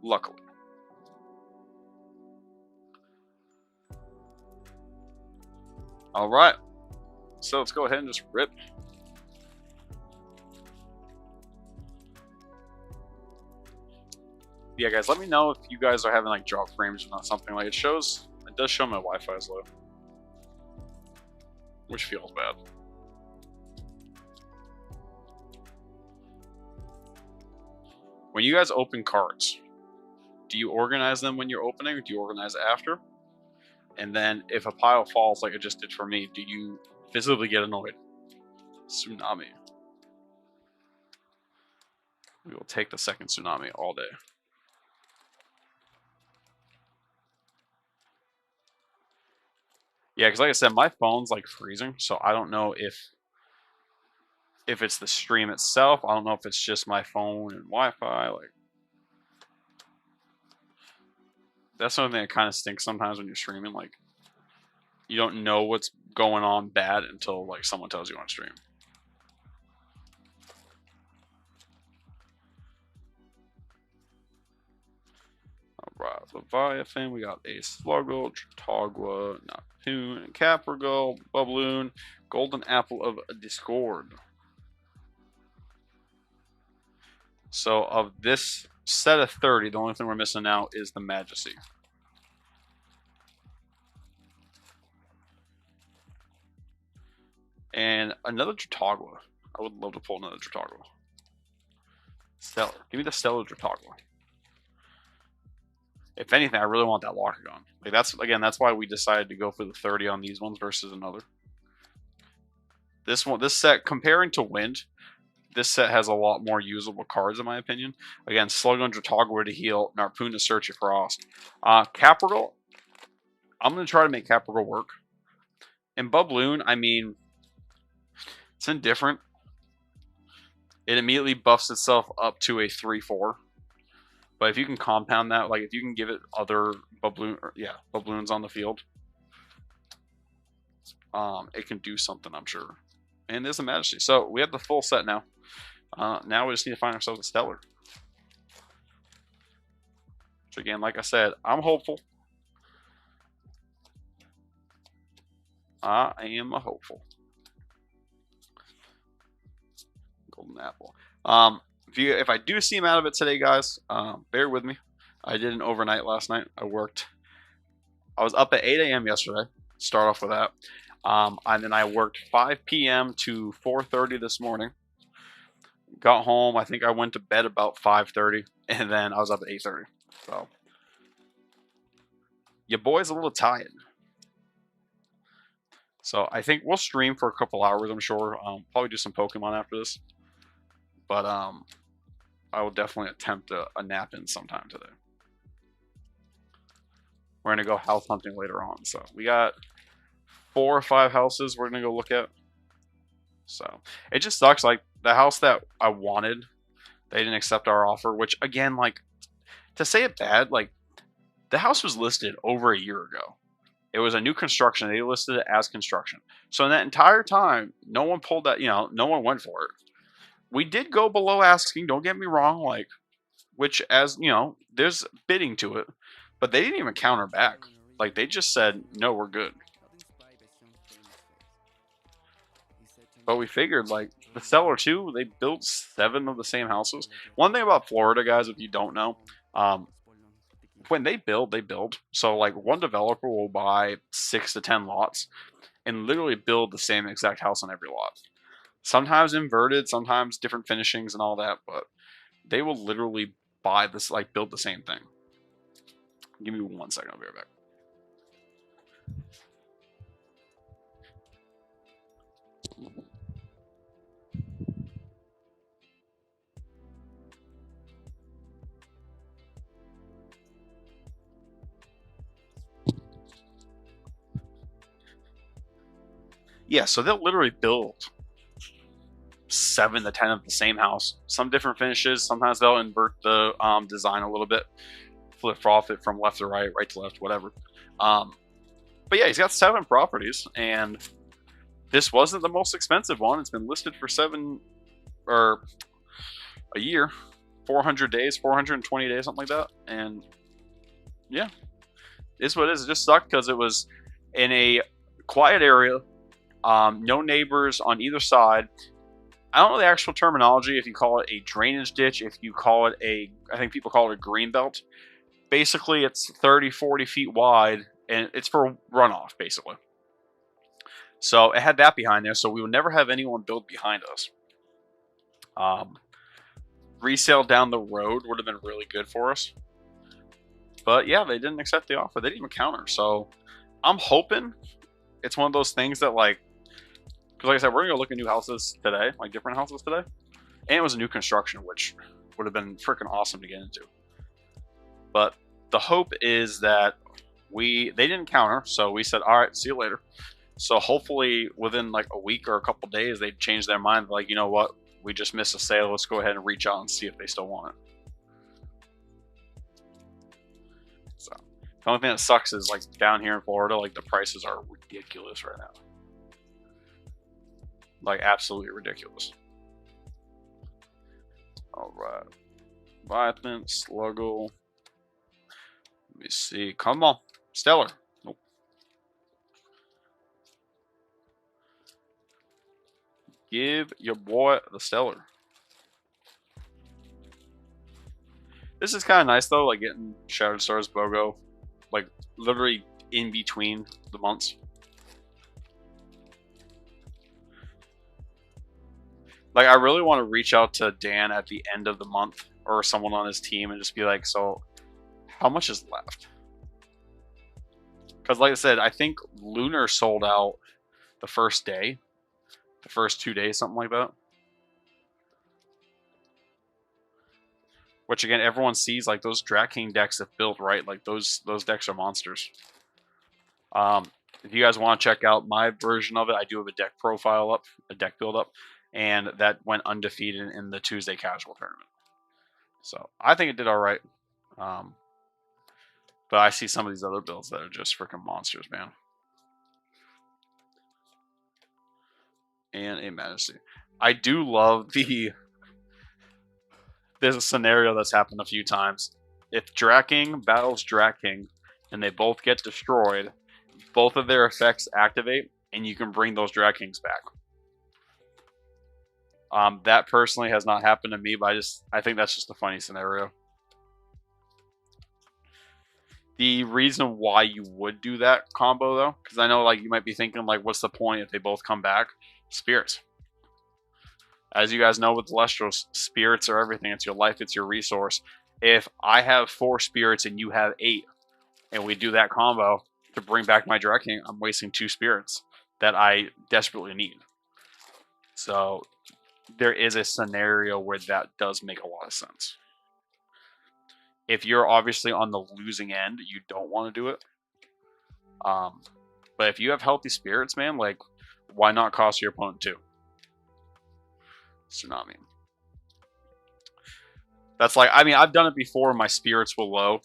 Luckily. All right. So let's go ahead and just rip. Yeah, guys, let me know if you guys are having like drop frames or not something. Like it does show my Wi-Fi is low, which feels bad. When you guys open cards, do you organize them when you're opening, or do you organize after? And then if a pile falls like it just did for me, do you visibly get annoyed? Tsunami. We will take the second Tsunami all day. Yeah, because like I said, my phone's like freezing, so I don't know if it's the stream itself. I don't know if it's just my phone and Wi-Fi. Like, that's something that kind of stinks sometimes when you're streaming. Like, you don't know what's going on bad until like someone tells you on stream. Alright, Leviathan, we got a Sluggle, Chautauqua, Neptune, Caprigal, Bubbloon, Golden Apple of Discord. So of this set of 30, the only thing we're missing now is the Majesty. And another Chautauqua. I would love to pull another Chautauqua. Stellar. Give me the Stellar Chautauqua. If anything, I really want that Locagon. Like that's why we decided to go for the 30 on these ones versus another. This set, comparing to Wind, this set has a lot more usable cards in my opinion. Again, Sluggun, Chautauqua to heal, Narpoon to Search of Frost. Caprigal, I'm gonna try to make Caprigal work. And Bubbloon, I mean, it's indifferent. It immediately buffs itself up to a 3/4. But if you can compound that, like if you can give it other Bubbloons on the field, it can do something, I'm sure. And there's a Majesty. So we have the full set now. Now we just need to find ourselves a Stellar. So again, like I said, I'm hopeful. I am a hopeful. Golden Apple. If I do see him out of it today, guys, bear with me. I did an overnight last night. I was up at 8 a.m. yesterday. Start off with that. And then I worked 5 p.m. to 4:30 this morning. Got home. I think I went to bed about 5:30, and then I was up at 8:30. So your boy's a little tired. So I think we'll stream for a couple hours. I'm sure. Probably do some Pokemon after this, but I will definitely attempt a nap in sometime today. We're gonna go house hunting later on. So we got 4 or 5 houses we're gonna go look at. So it just sucks. Like the house that I wanted, they didn't accept our offer. Which again, like to say it bad, like the house was listed over a year ago. It was a new construction. They listed it as construction. So in that entire time, no one pulled that. No one went for it. We did go below asking. Don't get me wrong. Like, which as there's bidding to it, but they didn't even counter back. Like they just said, no, we're good. But we figured, like, the seller, too, they built 7 of the same houses. One thing about Florida, guys, if you don't know, when they build, they build. So, like, one developer will buy 6 to 10 lots and literally build the same exact house on every lot. Sometimes inverted, sometimes different finishings and all that, but they will literally buy this, like, build the same thing. Give me 1 second, I'll be right back. Yeah, so they'll literally build 7 to 10 of the same house. Some different finishes. Sometimes they'll invert the design a little bit, flip-flop it from left to right, right to left, whatever. But yeah, he's got 7 properties, and this wasn't the most expensive one. It's been listed for 7 or a year, 400 days, 420 days, something like that. And yeah, it's what it is. It just sucked because it was in a quiet area. No neighbors on either side. I don't know the actual terminology, if you call it a drainage ditch, if you call it I think people call it a green belt. Basically, it's 30, 40 feet wide, and it's for runoff, basically. So it had that behind there, so we would never have anyone build behind us. Resale down the road would have been really good for us. But yeah, they didn't accept the offer. They didn't even counter. So I'm hoping it's one of those things that, like, because like I said, we're going to go look at new houses today, like different houses today. And it was a new construction, which would have been freaking awesome to get into. But the hope is that they didn't counter, so we said, all right, see you later. So hopefully within like a week or a couple days, they'd change their mind. Like, you know what? We just missed a sale. Let's go ahead and reach out and see if they still want it. So the only thing that sucks is, like, down here in Florida, like, the prices are ridiculous right now. Like, absolutely ridiculous. All right. Leviathan, Sluggle. Let me see. Come on. Stellar. Nope. Give your boy the Stellar. This is kind of nice, though, like getting Shattered Stars BoGo, like, literally in between the months. Like, I really want to reach out to Dan at the end of the month, or someone on his team, and just be like, so how much is left? Because like I said, I think Lunar sold out the first day, the first 2 days, something like that. Which again, everyone sees, like, those Drat King decks have built, right? Like, those decks are monsters. If you guys want to check out my version of it, I do have a deck profile up, a deck build up, and that went undefeated in the Tuesday casual tournament. So I think it did all right. But I see some of these other builds that are just freaking monsters, man. And a Majesty. I do love there's a scenario that's happened a few times. If Drat King battles Drat King and they both get destroyed, both of their effects activate, and you can bring those Drat Kings back. That personally has not happened to me, but I think that's just a funny scenario. The reason why you would do that combo, though, because I know, like, you might be thinking, like, what's the point if they both come back? Spirits. As you guys know with Elestrals, spirits are everything. It's your life, it's your resource. If I have 4 spirits and you have 8, and we do that combo to bring back my Direct King, I'm wasting 2 spirits that I desperately need. So there is a scenario where that does make a lot of sense. If you're obviously on the losing end, you don't want to do it. But if you have healthy spirits, man, like, why not cost your opponent 2? Tsunami. That's like, I mean, I've done it before. My spirits were low.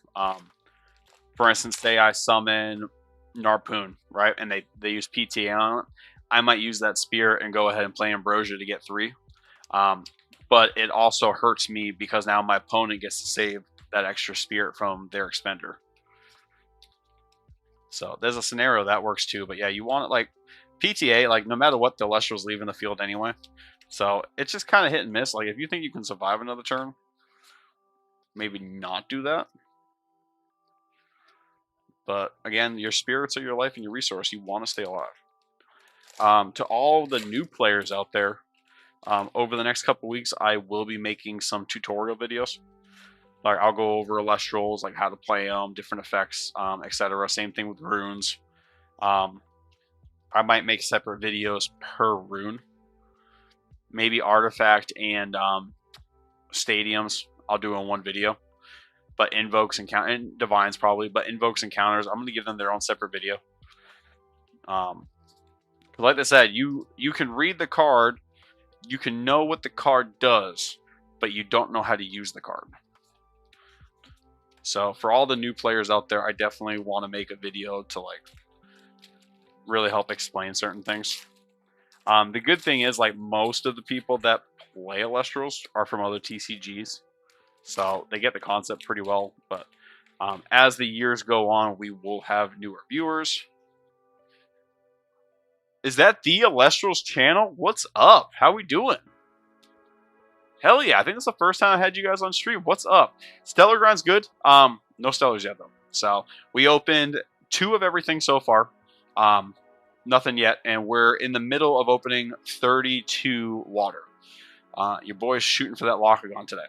For instance, say I summon Narpoon, right? And they use PTA on it. I might use that spirit and go ahead and play Ambrosia to get 3. But it also hurts me because now my opponent gets to save that extra spirit from their expender. So there's a scenario that works too. But yeah, you want it like PTA, like no matter what, the Elestrals leave in the field anyway. So it's just kind of hit and miss. Like if you think you can survive another turn, maybe not do that. But again, your spirits are your life and your resource. You want to stay alive. To all the new players out there, over the next couple weeks, I will be making some tutorial videos. Like I'll go over Elestrals, like how to play them, different effects, etc. Same thing with runes. I might make separate videos per rune. Maybe artifact and stadiums I'll do in one video. But invokes and divines probably, but invokes and counters, I'm gonna give them their own separate video. Like I said, you can read the card, you can know what the card does, but you don't know how to use the card. So for all the new players out there, I definitely want to make a video to like really help explain certain things. The good thing is, like, most of the people that play Elestrals are from other TCGs, so they get the concept pretty well. But as the years go on, we will have newer viewers. Is that the Elestrals channel? What's up? How we doing? Hell yeah, I think it's the first time I had you guys on stream. What's up? Stellar Grind's good. No Stellars yet, though. So we opened 2 of everything so far. Nothing yet, and we're in the middle of opening 32 water. Your boy's shooting for that Lockagon today.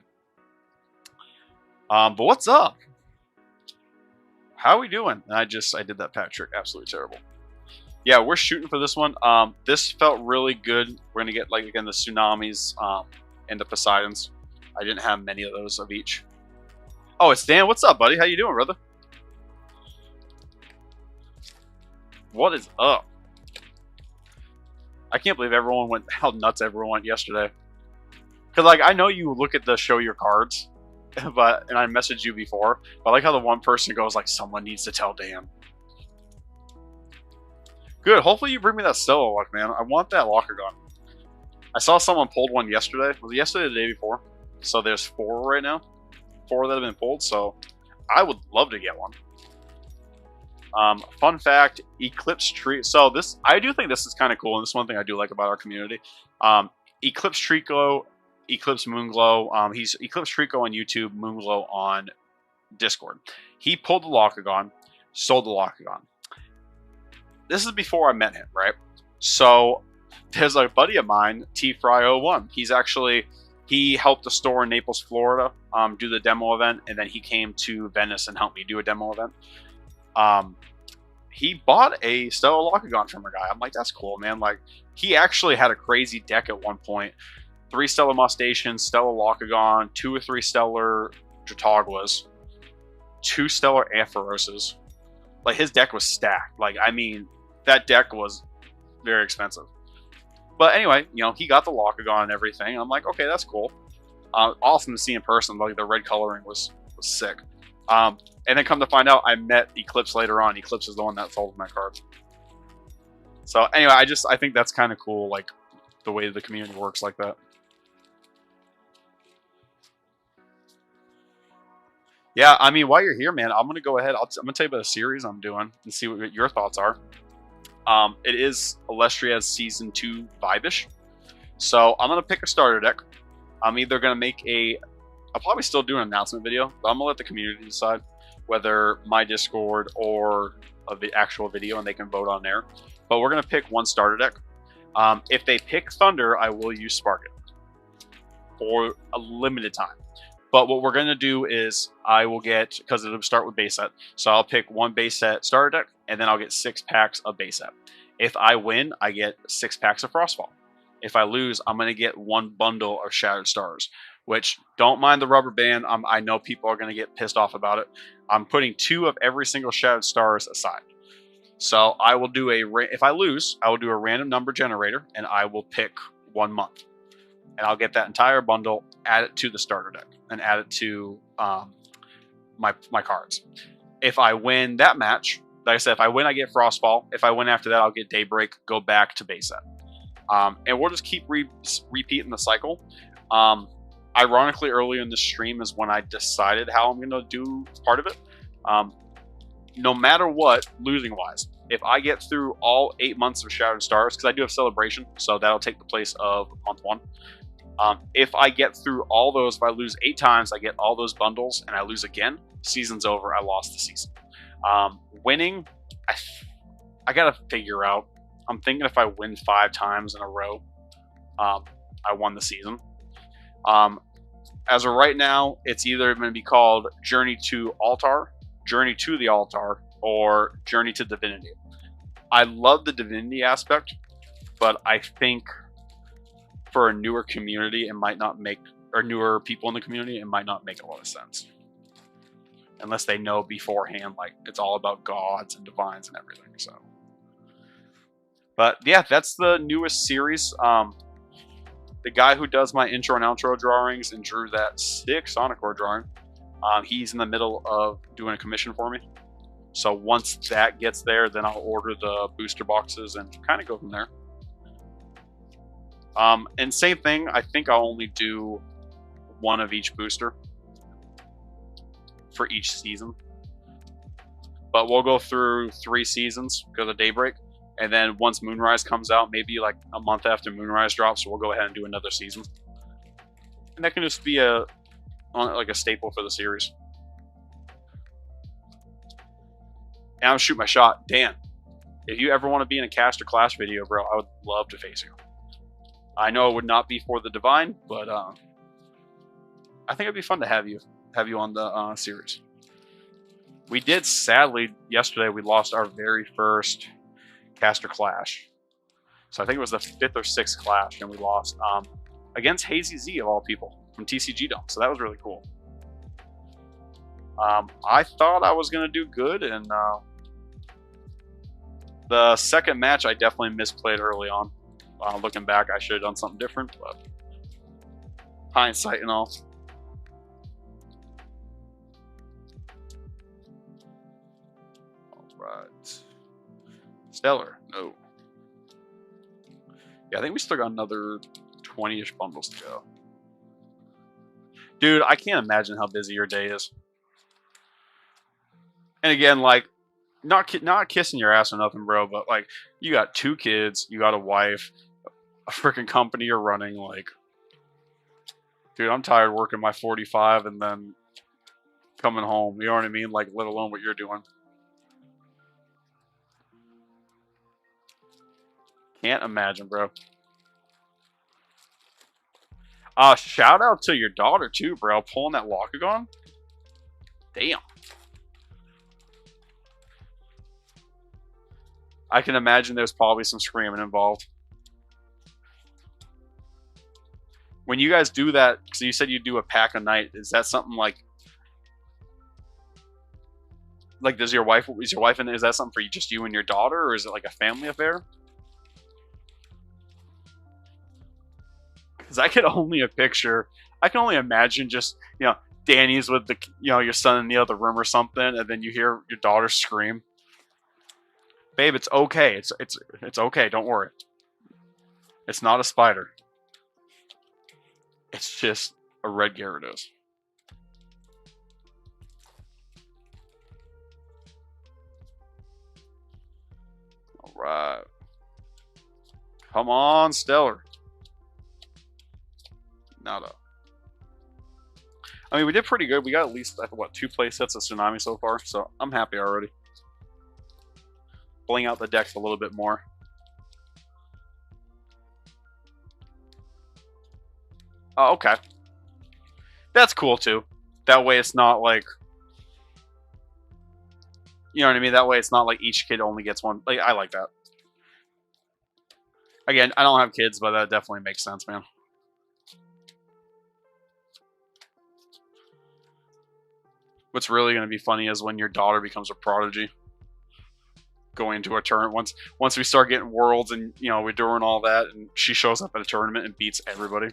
But what's up? How are we doing? I did that pat trick. Absolutely terrible. Yeah, we're shooting for this one. This felt really good. We're gonna get, like, again, the Tsunamis and the Poseidons. I didn't have many of those of each. Oh, it's Dan. What's up, buddy? How you doing, brother? What is up? I can't believe how nuts everyone went yesterday. Cause like I know you look at the show your cards, and I messaged you before, but I like how the one person goes like, someone needs to tell Dan. Good. Hopefully you bring me that Stella luck, man. I want that Lockagon. I saw someone pulled one yesterday. Was it yesterday or the day before? So there's 4 right now. 4 that have been pulled. So I would love to get one. Fun fact, Eclipse Tree. So I do think this is kind of cool, and this is one thing I do like about our community. Eclipse Trico, Eclipse Moonglow. He's Eclipse Trico on YouTube, Moonglow on Discord. He pulled the Lockagon, sold the Lockagon. This is before I met him, right? So there's a buddy of mine, T-Fry01. He helped the store in Naples, Florida, do the demo event, and then he came to Venice and helped me do a demo event. He bought a Stellar Lockagon from a guy. I'm like, that's cool, man. Like, he actually had a crazy deck at one point. 3 Stellar Mustations, Stellar Lockagon, 2 or 3 Stellar Drataguas, 2 Stellar Ampharoses. Like, his deck was stacked. Like, I mean, that deck was very expensive. But anyway, you know, he got the Lockagon and everything. I'm like, okay, that's cool. Awesome to see in person. Like, the red coloring was sick. And then come to find out, I met Eclipse later on. Eclipse is the one that sold my card. So anyway, I think that's kind of cool, like the way the community works like that. Yeah, I mean, while you're here, man, I'm gonna go ahead. I'm gonna tell you about a series I'm doing and see what your thoughts are. It is Elestria's Season 2 Vibe-ish. So I'm gonna pick a starter deck. I'm either gonna make I'll probably still do an announcement video, but I'm gonna let the community decide whether my Discord or the actual video, and they can vote on there. But we're gonna pick one starter deck. If they pick Thunder, I will use Spark It. for a limited time. But what we're going to do is I will get, because it'll start with base set, so I'll pick one base set starter deck, and then I'll get 6 packs of base set. If I win, I get 6 packs of Frostfall. If I lose, I'm going to get 1 bundle of Shattered Stars, which, don't mind the rubber band. I know people are going to get pissed off about it. I'm putting 2 of every single Shattered Stars aside. So I will do if I lose, I will do a random number generator, and I will pick 1 month. And I'll get that entire bundle, add it to the starter deck, and add it to my cards. If I win that match, like I said, if I win, I get Frostfall. If I win after that, I'll get Daybreak, go back to base set. And we'll just keep repeating the cycle. Ironically, earlier in the stream is when I decided how I'm going to do part of it. No matter what, losing-wise, if I get through all 8 months of Shattered Stars, because I do have Celebration, so that'll take the place of month 1. If I get through all those, if I lose 8 times, I get all those bundles, and I lose again, season's over, I lost the season. Winning, I gotta figure out. I'm thinking if I win 5 times in a row, I won the season. As of right now, it's either going to be called Journey to Altar, Journey to the Altar, or Journey to Divinity. I love the Divinity aspect, but I think for a newer community, it might not make, or newer people in the community, it might not make a lot of sense. Unless they know beforehand, like, it's all about gods and divines and everything, so. But yeah, that's the newest series. The guy who does my intro and outro drawings and drew that sick Sonic Core drawing, he's in the middle of doing a commission for me. So once that gets there, then I'll order the booster boxes and kind of go from there. And same thing, I think I'll only do 1 of each booster for each season. But we'll go through 3 seasons because of Daybreak. And then once Moonrise comes out, maybe like a month after Moonrise drops, we'll go ahead and do another season. And that can just be like a staple for the series. And I'll shoot my shot. Dan, if you ever want to be in a Cast or Clash video, bro, I would love to face you. I know it would not be for the Divine, but I think it'd be fun to have you on the series. We did, sadly, yesterday we lost our very first Cast or Clash. So I think it was the 5th or 6th Clash, and we lost against Hazy Z of all people from TCG Dome. So that was really cool. I thought I was gonna do good, and the second match I definitely misplayed early on. Looking back, I should have done something different, but hindsight and all. All right. Stellar, no. Yeah, I think we still got another 20-ish bundles to go. Dude, I can't imagine how busy your day is. And again, like, not kissing your ass or nothing, bro, but like, you got 2 kids, you got a wife, a freaking company you're running, like, dude, I'm tired working my 45 and then coming home, you know what I mean? Like, let alone what you're doing. Can't imagine, bro. Shout out to your daughter too, bro, pulling that Locagon. Damn. I can imagine there's probably some screaming involved. When you guys do that, so you said you do a pack a night, is that something like is your wife in there? Is that something for just you and your daughter, or is it like a family affair? Because I can only imagine just, you know, Danny's with the, you know, your son in the other room or something, and then you hear your daughter scream. Babe, it's okay. It's okay. Don't worry. It's not a spider. It's just a red Gyarados. All right. Come on, Stellar. Nada. I mean, we did pretty good. We got at least, what, 2 play sets of Tsunami so far, so I'm happy already. Pulling out the decks a little bit more. Oh, okay. That's cool too. That way it's not like, you know what I mean? That way it's not like each kid only gets one. Like, I like that. Again, I don't have kids, but that definitely makes sense, man. What's really going to be funny is when your daughter becomes a prodigy. Going into a tournament. Once we start getting worlds and, you know, we're doing all that, and she shows up at a tournament and beats everybody.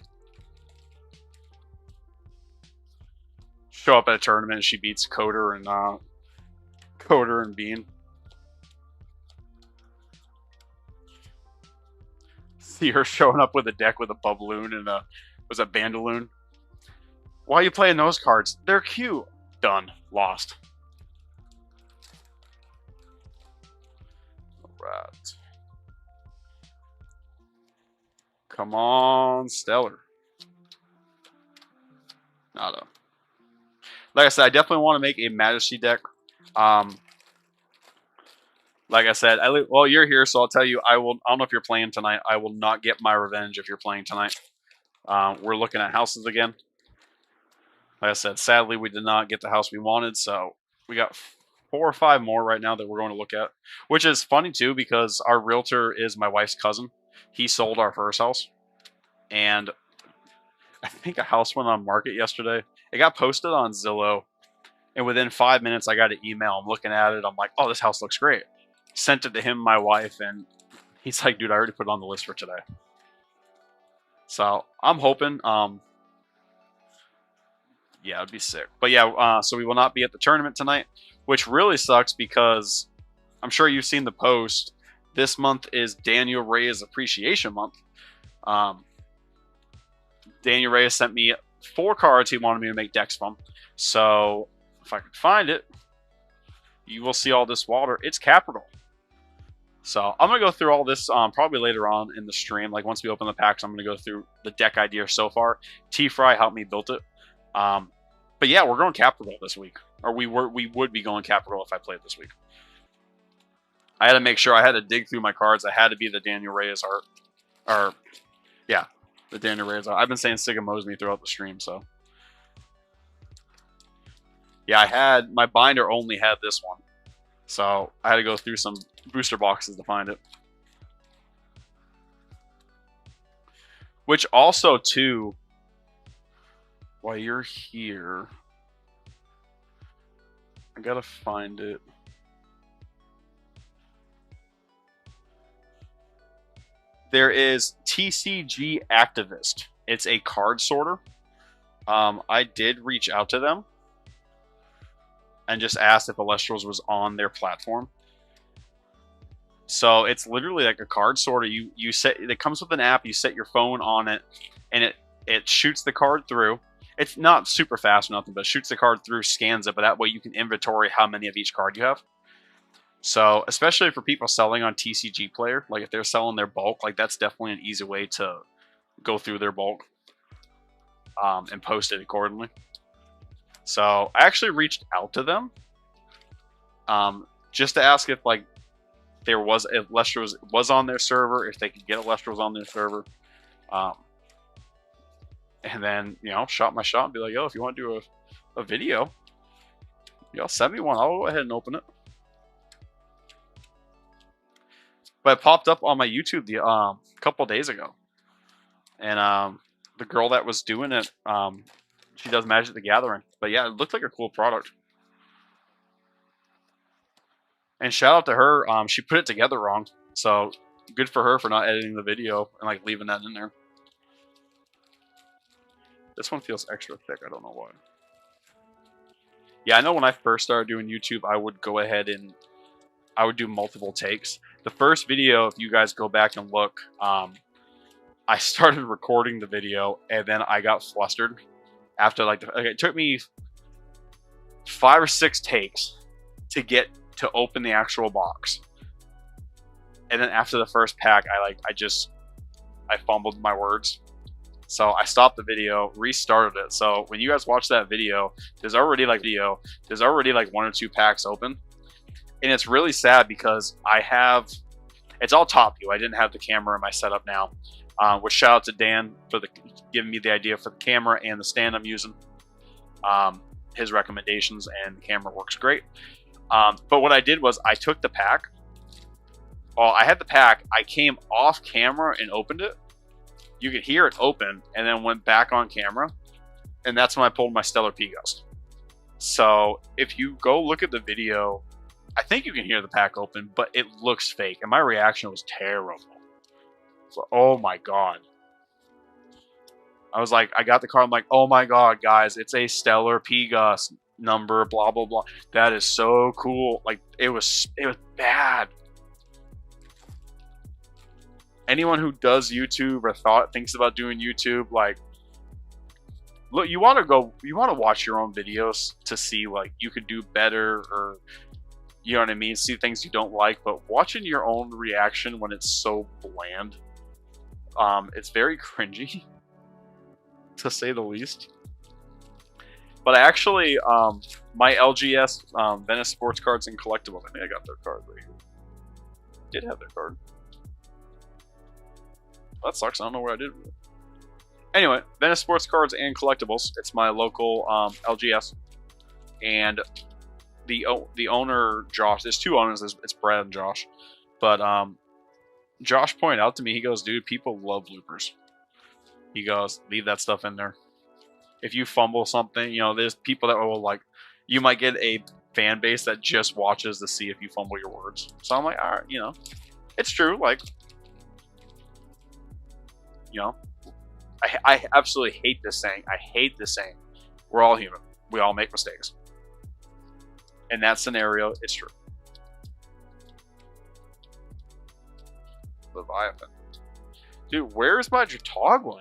Show up at a tournament and she beats Coder and Bean. See her showing up with a deck with a Bubloon and was a Bandaloon. Why are you playing those cards? They're cute. Done. Lost. Alright. Come on, Stellar. Nada. Like I said, I definitely want to make a Majesty deck. Like I said, well, you're here, so I'll tell you, I don't know if you're playing tonight. I will not get my revenge if you're playing tonight. We're looking at houses again. Like I said, sadly, we did not get the house we wanted, so we got 4 or 5 more right now that we're going to look at. Which is funny, too, because our realtor is my wife's cousin. He sold our first house. And I think a house went on market yesterday. It got posted on Zillow. And within 5 minutes, I got an email. I'm looking at it. I'm like, oh, this house looks great. Sent it to him, my wife, and he's like, dude, I already put it on the list for today. So I'm hoping, yeah, it'd be sick. But yeah, so we will not be at the tournament tonight, which really sucks because I'm sure you've seen the post. This month is Daniel Reyes Appreciation Month. Daniel Reyes sent me 4 cards he wanted me to make decks from. So if I can find it, you will see all this water. It's Capital. So I'm going to go through all this probably later on in the stream. Like once we open the packs, I'm going to go through the deck idea so far. T-Fry helped me build it. But yeah, we're going Capital this week. Or we would be going Capital if I played this week. I had to make sure, I had to dig through my cards. I had to be the Daniel Reyes art. Or, yeah, the Daniel Reyes art. I've been saying Sigga Mosme throughout the stream, so. Yeah, my binder only had this one. So I had to go through some booster boxes to find it. Which also, too, while you're here, I gotta find it. There is TCG Activist. It's a card sorter. I did reach out to them and just asked if Elestrals was on their platform. So it's literally like a card sorter. You set, it comes with an app. You set your phone on it, and it shoots the card through. It's not super fast or nothing, but it shoots the card through, scans it. But that way you can inventory how many of each card you have. So especially for people selling on TCG Player, like if they're selling their bulk, like that's definitely an easy way to go through their bulk and post it accordingly. So I actually reached out to them just to ask if like if Elestrals was on their server, if they could get Elestrals on their server. And then, you know, shot my shot and be like, yo, if you want to do a video, y'all send me one. I'll go ahead and open it. But it popped up on my YouTube a couple days ago. And the girl that was doing it, she does Magic the Gathering. But yeah, it looked like a cool product. And shout out to her. She put it together wrong. So good for her for not editing the video and like leaving that in there. This one feels extra thick. I don't know why. Yeah, I know when I first started doing YouTube, I would go ahead and I would do multiple takes. The first video, if you guys go back and look, I started recording the video and then I got flustered after like it took me 5 or 6 takes to get to open the actual box. And then after the first pack, I fumbled my words. So I stopped the video, restarted it. So when you guys watch that video, there's already like 1 or 2 packs open. And it's really sad because it's all top view. I didn't have the camera in my setup now, Which shout out to Dan for giving me the idea for the camera and the stand I'm using. His recommendations, and the camera works great. But what I did was I took the pack. Well, I had the pack. I came off camera and opened it. You could hear it open, and then went back on camera. And that's when I pulled my Stellar P Ghost. So if you go look at the video, I think you can hear the pack open, but it looks fake. And my reaction was terrible. So, oh my God. I was like, I got the car. I'm like, oh my God, guys, it's a Stellar P Ghost number, blah, blah, blah. That is so cool. Like, it was bad. Anyone who does YouTube or thinks about doing YouTube, like, look, you want to watch your own videos to see, like, you could do better, or, you know what I mean, see things you don't like. But watching your own reaction when it's so bland, it's very cringy, to say the least. But I actually, my LGS, Venice Sports Cards and Collectibles, I think I got their card right here. Did have their card. That sucks. I don't know where I did. Anyway, Venice Sports Cards and Collectibles. It's my local LGS, and the owner, Josh. There's two owners. It's Brad and Josh. But Josh pointed out to me. He goes, "Dude, people love bloopers." He goes, "Leave that stuff in there. If you fumble something, you know, there's people that will, like, you might get a fan base that just watches to see if you fumble your words." So I'm like, all right, you know, it's true. Like, you know, I absolutely hate this saying. I hate this saying. We're all human. We all make mistakes. In that scenario, it's true. Leviathan. Dude, where's my Jatoglan?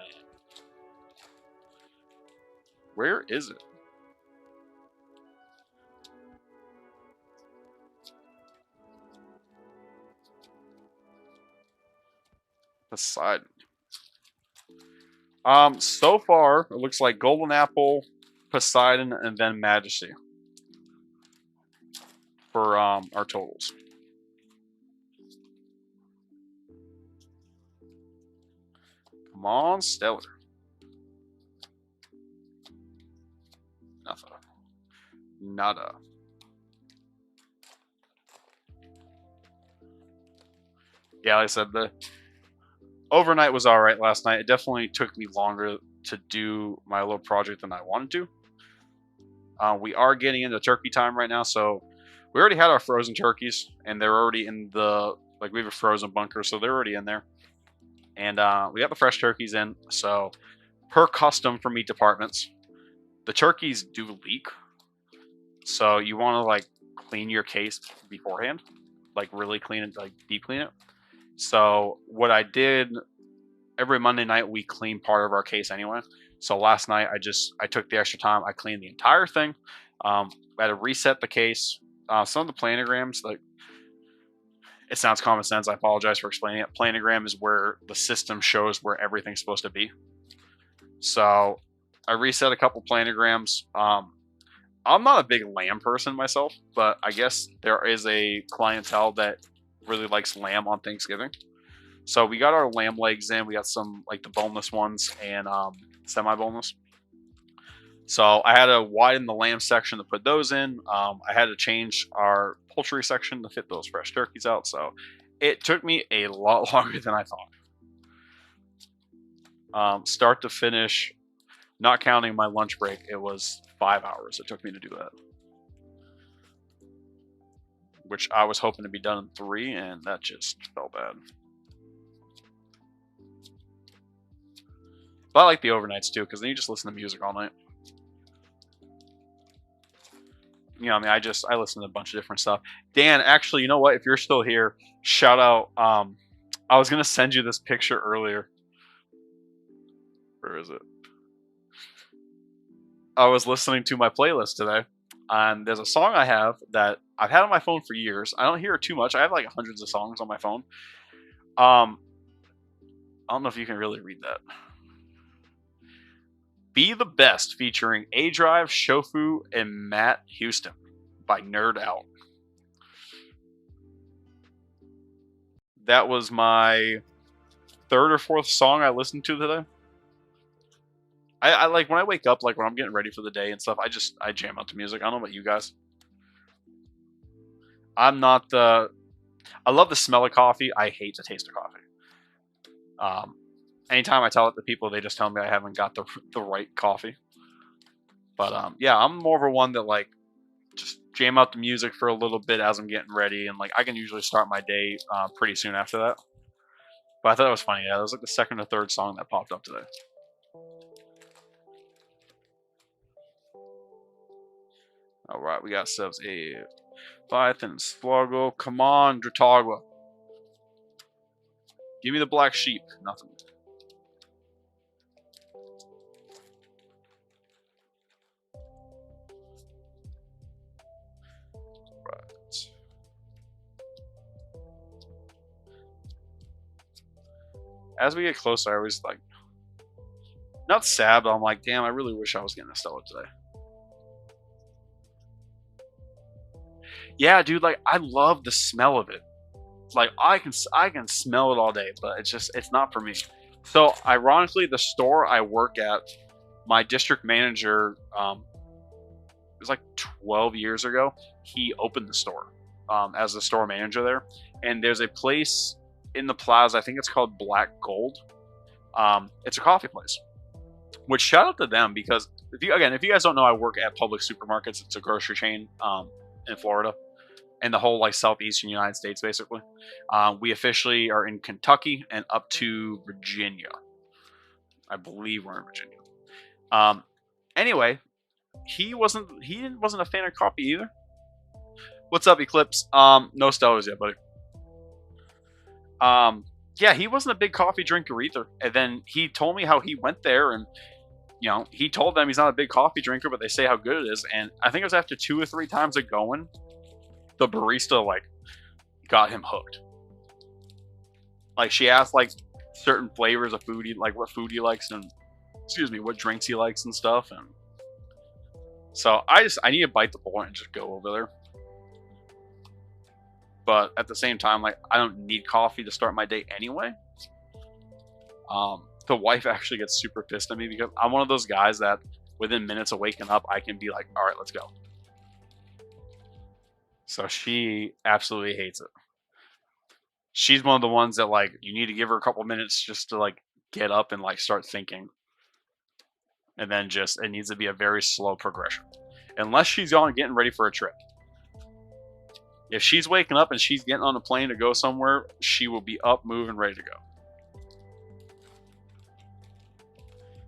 Where is it? Poseidon. So far, it looks like Golden Apple, Poseidon, and then Majesty for our totals. Come on, Stellar. Nothing. Nada. Yeah, like I said, the overnight was all right last night. It definitely took me longer to do my little project than I wanted to. We are getting into turkey time right now, so we already had our frozen turkeys, and they're already in the, like, we have a frozen bunker, so they're already in there. And we got the fresh turkeys in, so per custom for meat departments, the turkeys do leak. So you want to, like, clean your case beforehand, like really clean it, like deep clean it. So what I did, every Monday night we clean part of our case anyway. So last night I took the extra time. I cleaned the entire thing. I had to reset the case. Some of the planograms, like, it sounds common sense. I apologize for explaining it. Planogram is where the system shows where everything's supposed to be. So I reset a couple planograms. I'm not a big lamb person myself, but I guess there is a clientele that really likes lamb on Thanksgiving. So we got our lamb legs in. We got some, like, the boneless ones and semi-boneless. So I had to widen the lamb section to put those in. I had to change our poultry section to fit those fresh turkeys out. So it took me a lot longer than I thought. Start to finish, not counting my lunch break, it was 5 hours it took me to do that. Which I was hoping to be done in 3, and that just felt bad. But I like the overnights too, because then you just listen to music all night. You know, I mean, I listen to a bunch of different stuff. Dan, actually, you know what? If you're still here, shout out. I was gonna send you this picture earlier. Where is it? I was listening to my playlist today, and there's a song I have that I've had on my phone for years. I don't hear it too much. I have like hundreds of songs on my phone. I don't know if you can really read that. Be the Best featuring A-Drive, Shofu, and Matt Houston by Nerd Out. That was my third or fourth song I listened to today. I like when I wake up, like when I'm getting ready for the day and stuff, I jam out to music. I don't know about you guys. I'm not the I love the smell of coffee. I hate the taste of coffee. Anytime I tell it to people, they just tell me I haven't got the right coffee. But yeah, I'm more of a one that like just jam out the music for a little bit as I'm getting ready, and like I can usually start my day pretty soon after that. But I thought it was funny. Yeah, it was like the second or third song that popped up today. All right, we got ourselves a Python Sluggo. Come on, Dratagua. Give me the black sheep. Nothing. Right. As we get closer, I always like not sad, but I'm like, damn, I really wish I was getting a Stella today. Yeah, dude, like I love the smell of it. Like I can smell it all day, but it's not for me. So ironically, the store I work at, my district manager, it was like 12 years ago. He opened the store as the store manager there, and there's a place in the plaza. I think it's called Black Gold. It's a coffee place. Which shout out to them because if you guys don't know, I work at Public Supermarkets. It's a grocery chain in Florida and the whole like southeastern United States, basically. We officially are in Kentucky and up to Virginia. I believe we're in Virginia. Anyway, he wasn't a fan of coffee either. What's up, Eclipse? No Stellars yet, buddy. Yeah, he wasn't a big coffee drinker either. And then he told me how he went there and he told them he's not a big coffee drinker, but they say how good it is. And I think it was after 2 or 3 times of going, the barista like got him hooked. Like she asked like certain flavors of food, like what food he likes and what drinks he likes and stuff. And so I need to bite the bullet and just go over there. But at the same time, like I don't need coffee to start my day anyway. The wife actually gets super pissed at me because I'm one of those guys that within minutes of waking up, I can be like, all right, let's go. So she absolutely hates it. She's one of the ones that like you need to give her a couple minutes just to like get up and like start thinking. And then just it needs to be a very slow progression. Unless she's on getting ready for a trip. If she's waking up and she's getting on a plane to go somewhere, she will be up, moving, ready to go.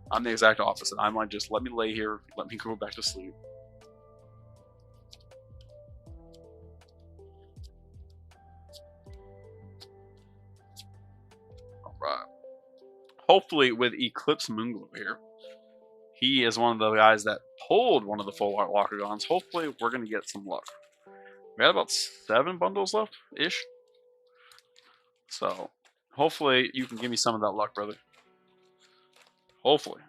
I'm the exact opposite. I'm like, just let me lay here, let me go back to sleep. All right. Hopefully, with Eclipse Moonglow here, he is one of the guys that pulled one of the full art Lockergons. Hopefully, we're going to get some luck. We got about 7 bundles left-ish. So, hopefully, you can give me some of that luck, brother. Hopefully.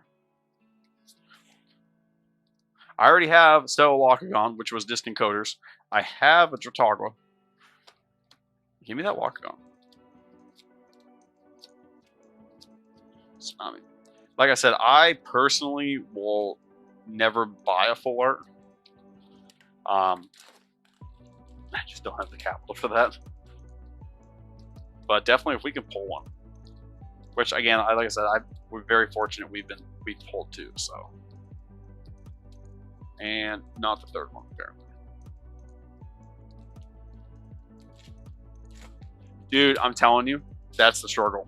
I already have Stella Lockergon, which was Distant Coders. I have a Dratagua. Give me that Lockergon. Tsunami. Like I said, I personally will never buy a full art. I just don't have the capital for that. But definitely, if we can pull one, which again, like I said, we're very fortunate we've pulled 2. So, and not the third one apparently. Dude, I'm telling you, that's the struggle.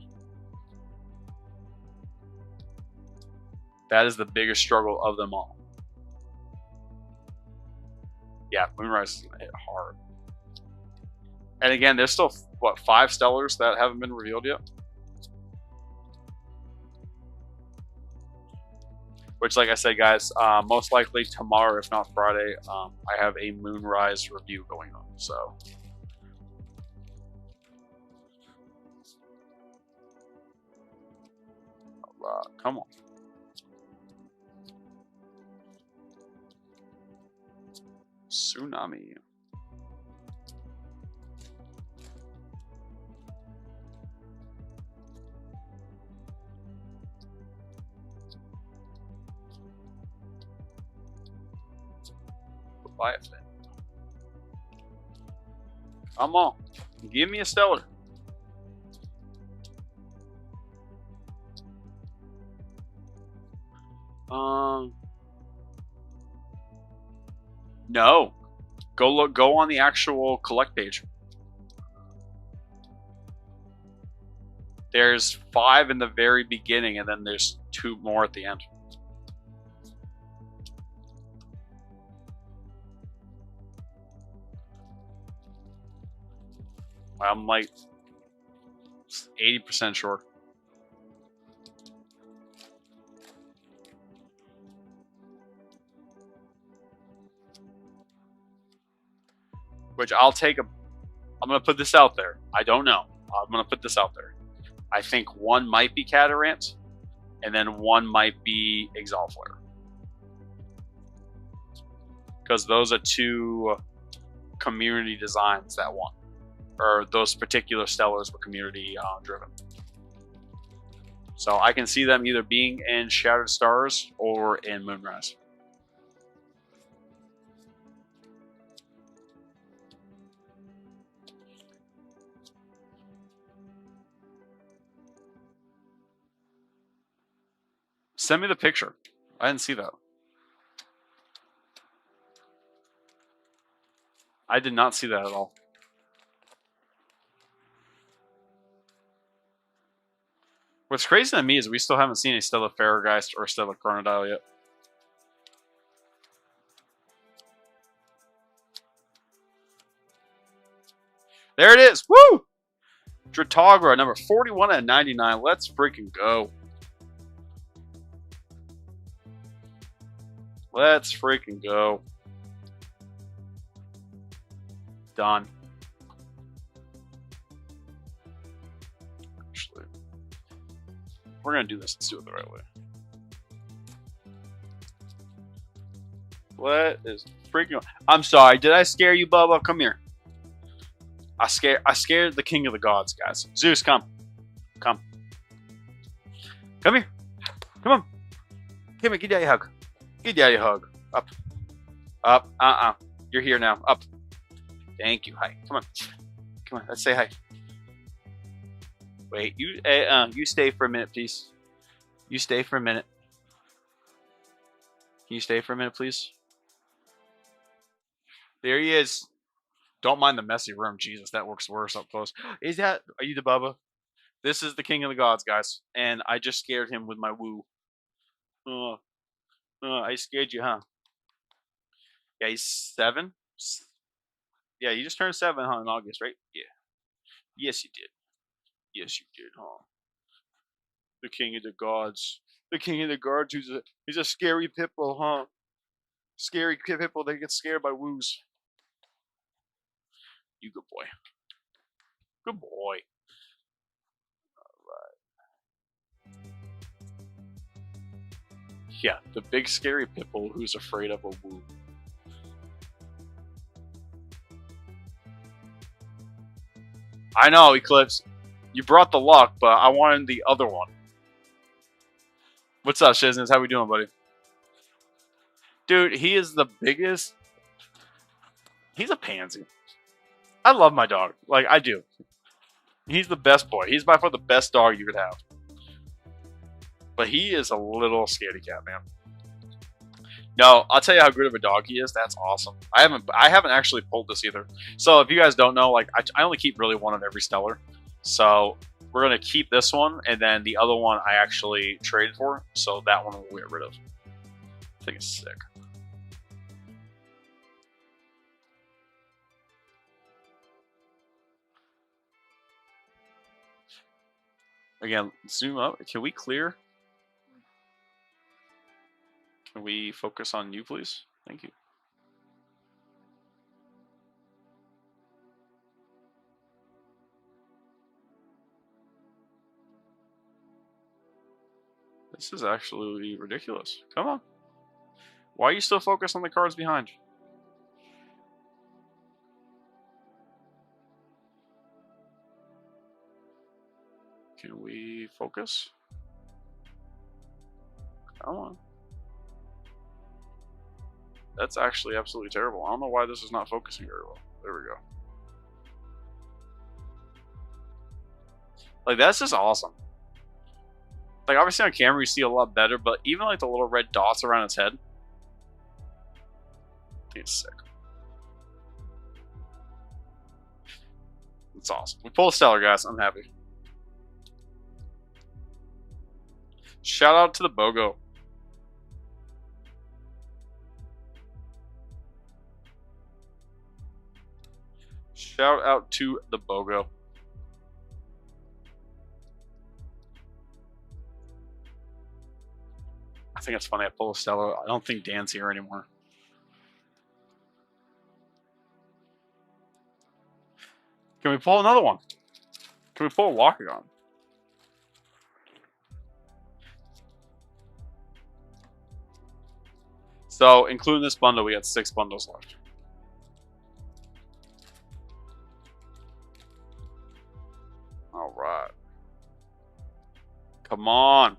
That is the biggest struggle of them all. Yeah, Moonrise is gonna hit hard. And again, there's still what 5 Stellars that haven't been revealed yet. Which, like I said, guys, most likely tomorrow, if not Friday, I have a Moonrise review going on. So, come on. Tsunami. Leviathan. Come on. Give me a stellar. No. Go on the actual collect page. There's 5 in the very beginning, and then there's 2 more at the end. I'm like 80% sure. Which I'll take a... I'm going to put this out there. I don't know. I'm going to put this out there. I think 1 might be Catarant, and then 1 might be Exalt Flare. Because those are 2 community designs that won. Or those particular stellars were community driven. So I can see them either being in Shattered Stars or in Moonrise. Send me the picture. I didn't see that. I did not see that at all. What's crazy to me is we still haven't seen a Stellar Farrageist or a Stellar Chronodile yet. There it is! Woo! Dratagra, number 41 at 99. Let's freaking go. Let's freaking go. Done. Actually, we're going to do this. Let's do it the right way. What is freaking... I'm sorry. Did I scare you, Bubba? Come here. I scared the king of the gods, guys. Zeus, come. Come. Come here. Come on. Come here. Give daddy a hug. Give daddy a hug. Up. Up. You're here now. Up. Thank you. Hi. Come on. Come on. Let's say hi. Wait. You stay for a minute, please. You stay for a minute. Can you stay for a minute, please? There he is. Don't mind the messy room. Jesus, that works worse up close. Are you the Bubba? This is the king of the gods, guys. And I just scared him with my woo. I scared you, huh? Yeah, he's 7. Yeah, you just turned 7, huh, in August, right? Yeah. Yes, you did. Yes, you did, huh? The king of the gods. The king of the gods. He's a scary pitbull, huh? Scary pitbull that gets scared by woos. You good boy. Good boy. Alright. Yeah, the big scary pitbull who's afraid of a woo. I know, Eclipse. You brought the luck, but I wanted the other one. What's up, Shizness? How we doing, buddy? Dude, he is the biggest... He's a pansy. I love my dog. Like, I do. He's the best boy. He's by far the best dog you could have. But he is a little scaredy cat, man. No, I'll tell you how good of a dog he is. That's awesome. I haven't actually pulled this either. So if you guys don't know, like I only keep really one of every stellar. So we're gonna keep this one, and then the other one I actually traded for. So that one we'll get rid of. I think it's sick. Again, zoom up. Can we clear? Can we focus on you, please? Thank you. This is actually ridiculous. Come on. Why are you still focused on the cards behind? Can we focus? Come on. That's actually absolutely terrible. I don't know why this is not focusing very well. There we go. Like, that's just awesome. Like, obviously on camera you see a lot better, but even like the little red dots around its head, I think it's sick. It's awesome. We pulled a stellar, guys. I'm happy. Shout out to the BoGo. Shout out to the BoGo. I think it's funny. I pulled a stellar. I don't think Dan's here anymore. Can we pull another one? Can we pull a Locagon? So, including this bundle, we got 6 bundles left. All right. Come on.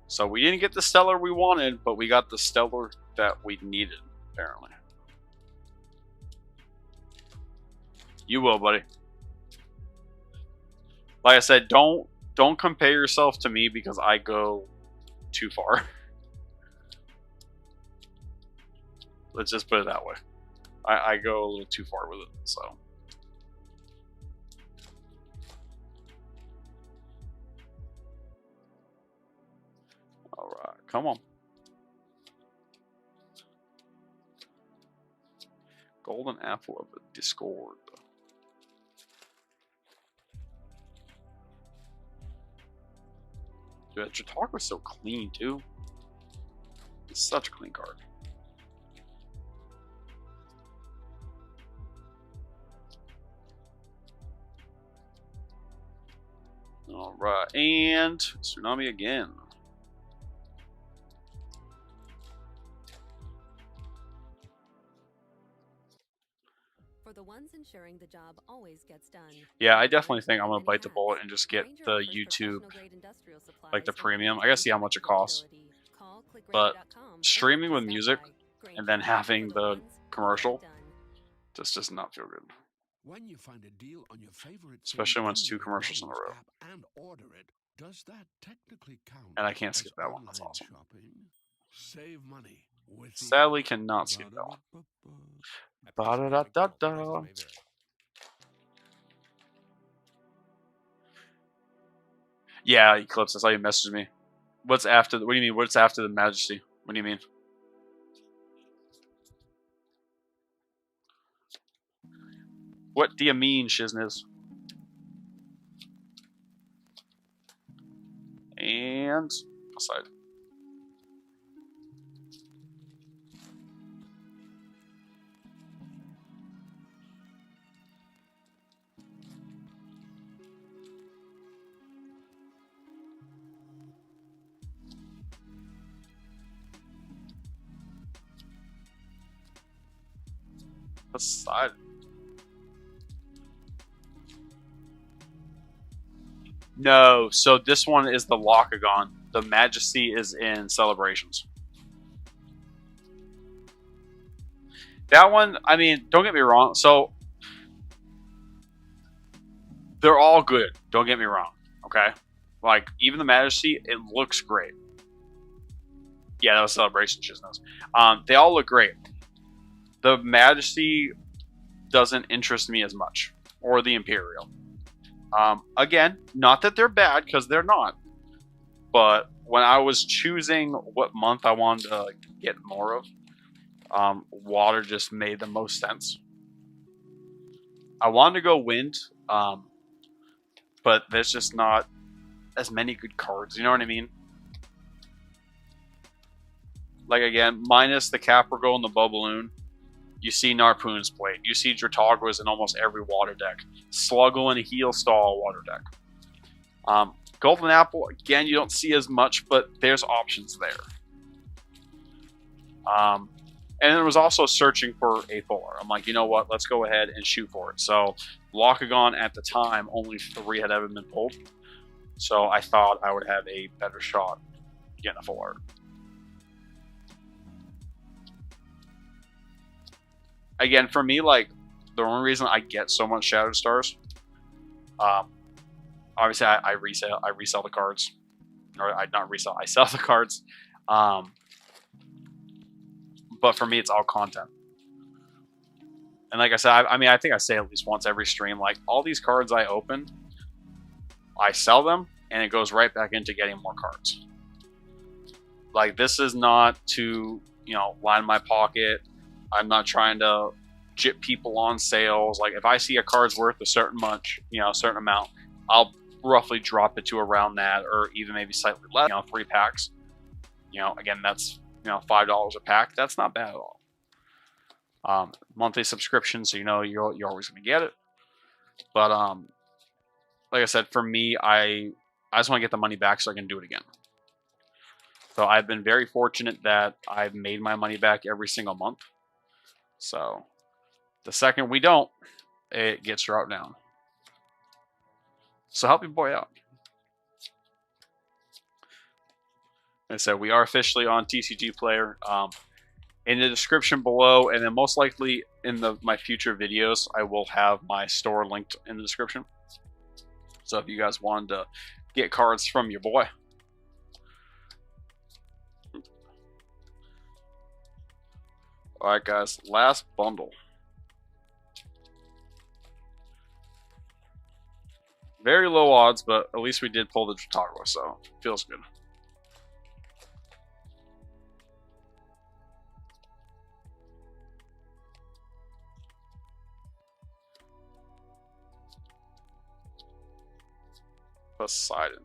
So, we didn't get the stellar we wanted, but we got the stellar that we needed, apparently. You will, buddy. Like I said, don't compare yourself to me because I go too far. Let's just put it that way. I go a little too far with it, so. Alright, come on. Golden apple of the Discord. Dude, that Chautauqua's so clean, too. It's such a clean card. Alright, and Tsunami again. For the ones ensuring the job always gets done. Yeah, I definitely think I'm gonna bite the bullet and just get the YouTube, like the premium. I gotta see how much it costs. But streaming with music and then having the commercial just does not feel good. When you find a deal on your favorite, especially when it's 2 commercials in a row. And order it, does that technically count? And I can't skip that one. That's awesome. Save money with sadly cannot skip that one. Ba-da-da-da-da. Yeah, Eclipse, I saw you message me. What's after the, what do you mean? What's after the Majesty? What do you mean? What do you mean, Shizness? And aside. Aside. No, so this one is the Locagon. The Majesty is in Celebrations. That one, I mean, don't get me wrong. So, they're all good. Don't get me wrong. Okay? Like, even the Majesty, it looks great. Yeah, that was Celebrations, just knows. They all look great. The Majesty doesn't interest me as much. Or the Imperial. Again, not that they're bad, because they're not. But when I was choosing what month I wanted to get more of, water just made the most sense. I wanted to go wind, but there's just not as many good cards, you know what I mean? Like, again, minus the Capricorn and the Bubballoon, you see Narpoon's Plate. You see Drataguas in almost every water deck. Sluggle and a Heel Stall water deck. Golden Apple, again, you don't see as much, but there's options there. And it was also searching for a puller. I'm like, you know what? Let's go ahead and shoot for it. So, Locagon at the time, only 3 had ever been pulled. So I thought I would have a better shot getting a full art. Again, for me, like, the only reason I get so much Shattered Stars, obviously I resell the cards, or I not resell, I sell the cards. But for me, it's all content. And like I said, I mean, I think I say at least once every stream, like, all these cards I open, I sell them, and it goes right back into getting more cards. Like, this is not to, you know, line my pocket. I'm not trying to jip people on sales. Like, if I see a card's worth a certain much, you know, a certain amount, I'll roughly drop it to around that, or even maybe slightly less. You know, 3 packs. You know, again, that's, you know, $5 a pack. That's not bad at all. Monthly subscription, so you know you're always gonna get it. But like I said, for me, I just want to get the money back so I can do it again. So I've been very fortunate that I've made my money back every single month. So the second we don't, it gets dropped down. So help your boy out. Like I said, we are officially on TCG Player. In the description below, and then most likely in my future videos, I will have my store linked in the description. So if you guys wanted to get cards from your boy. Alright guys, last bundle. Very low odds, but at least we did pull the Drahtagua, so feels good. Poseidon.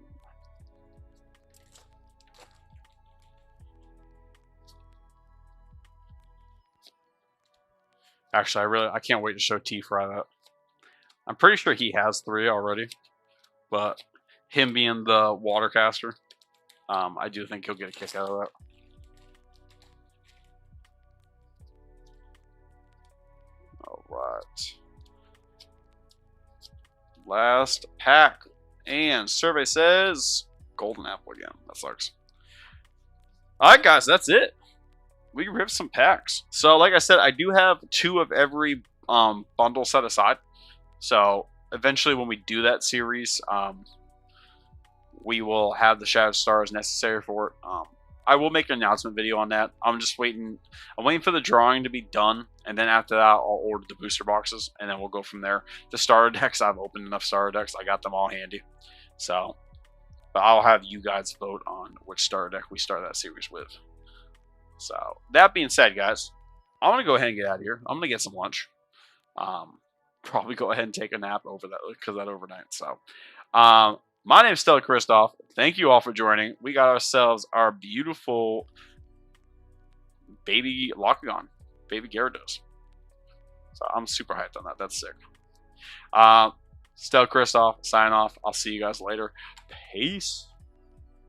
Actually, I can't wait to show T-Fry that. I'm pretty sure he has 3 already, but him being the water caster, I do think he'll get a kick out of that. All right. Last pack. And survey says golden apple again. That sucks. Alright guys, that's it. We ripped some packs. So like I said, I do have 2 of every bundle set aside. So eventually when we do that series, we will have the Shattered Stars necessary for it. I will make an announcement video on that. I'm just waiting. I'm waiting for the drawing to be done, and then after that, I'll order the booster boxes, and then we'll go from there. The starter decks, I've opened enough starter decks. I got them all handy. So, but I'll have you guys vote on which starter deck we start that series with. So, that being said, guys, I'm going to go ahead and get out of here. I'm going to get some lunch. Probably go ahead and take a nap over that, because that overnight. So, my name is Stella Kristoff. Thank you all for joining. We got ourselves our beautiful baby Locagon, baby Gyarados. So I'm super hyped on that. That's sick. Stella Kristoff, sign off. I'll see you guys later. Peace.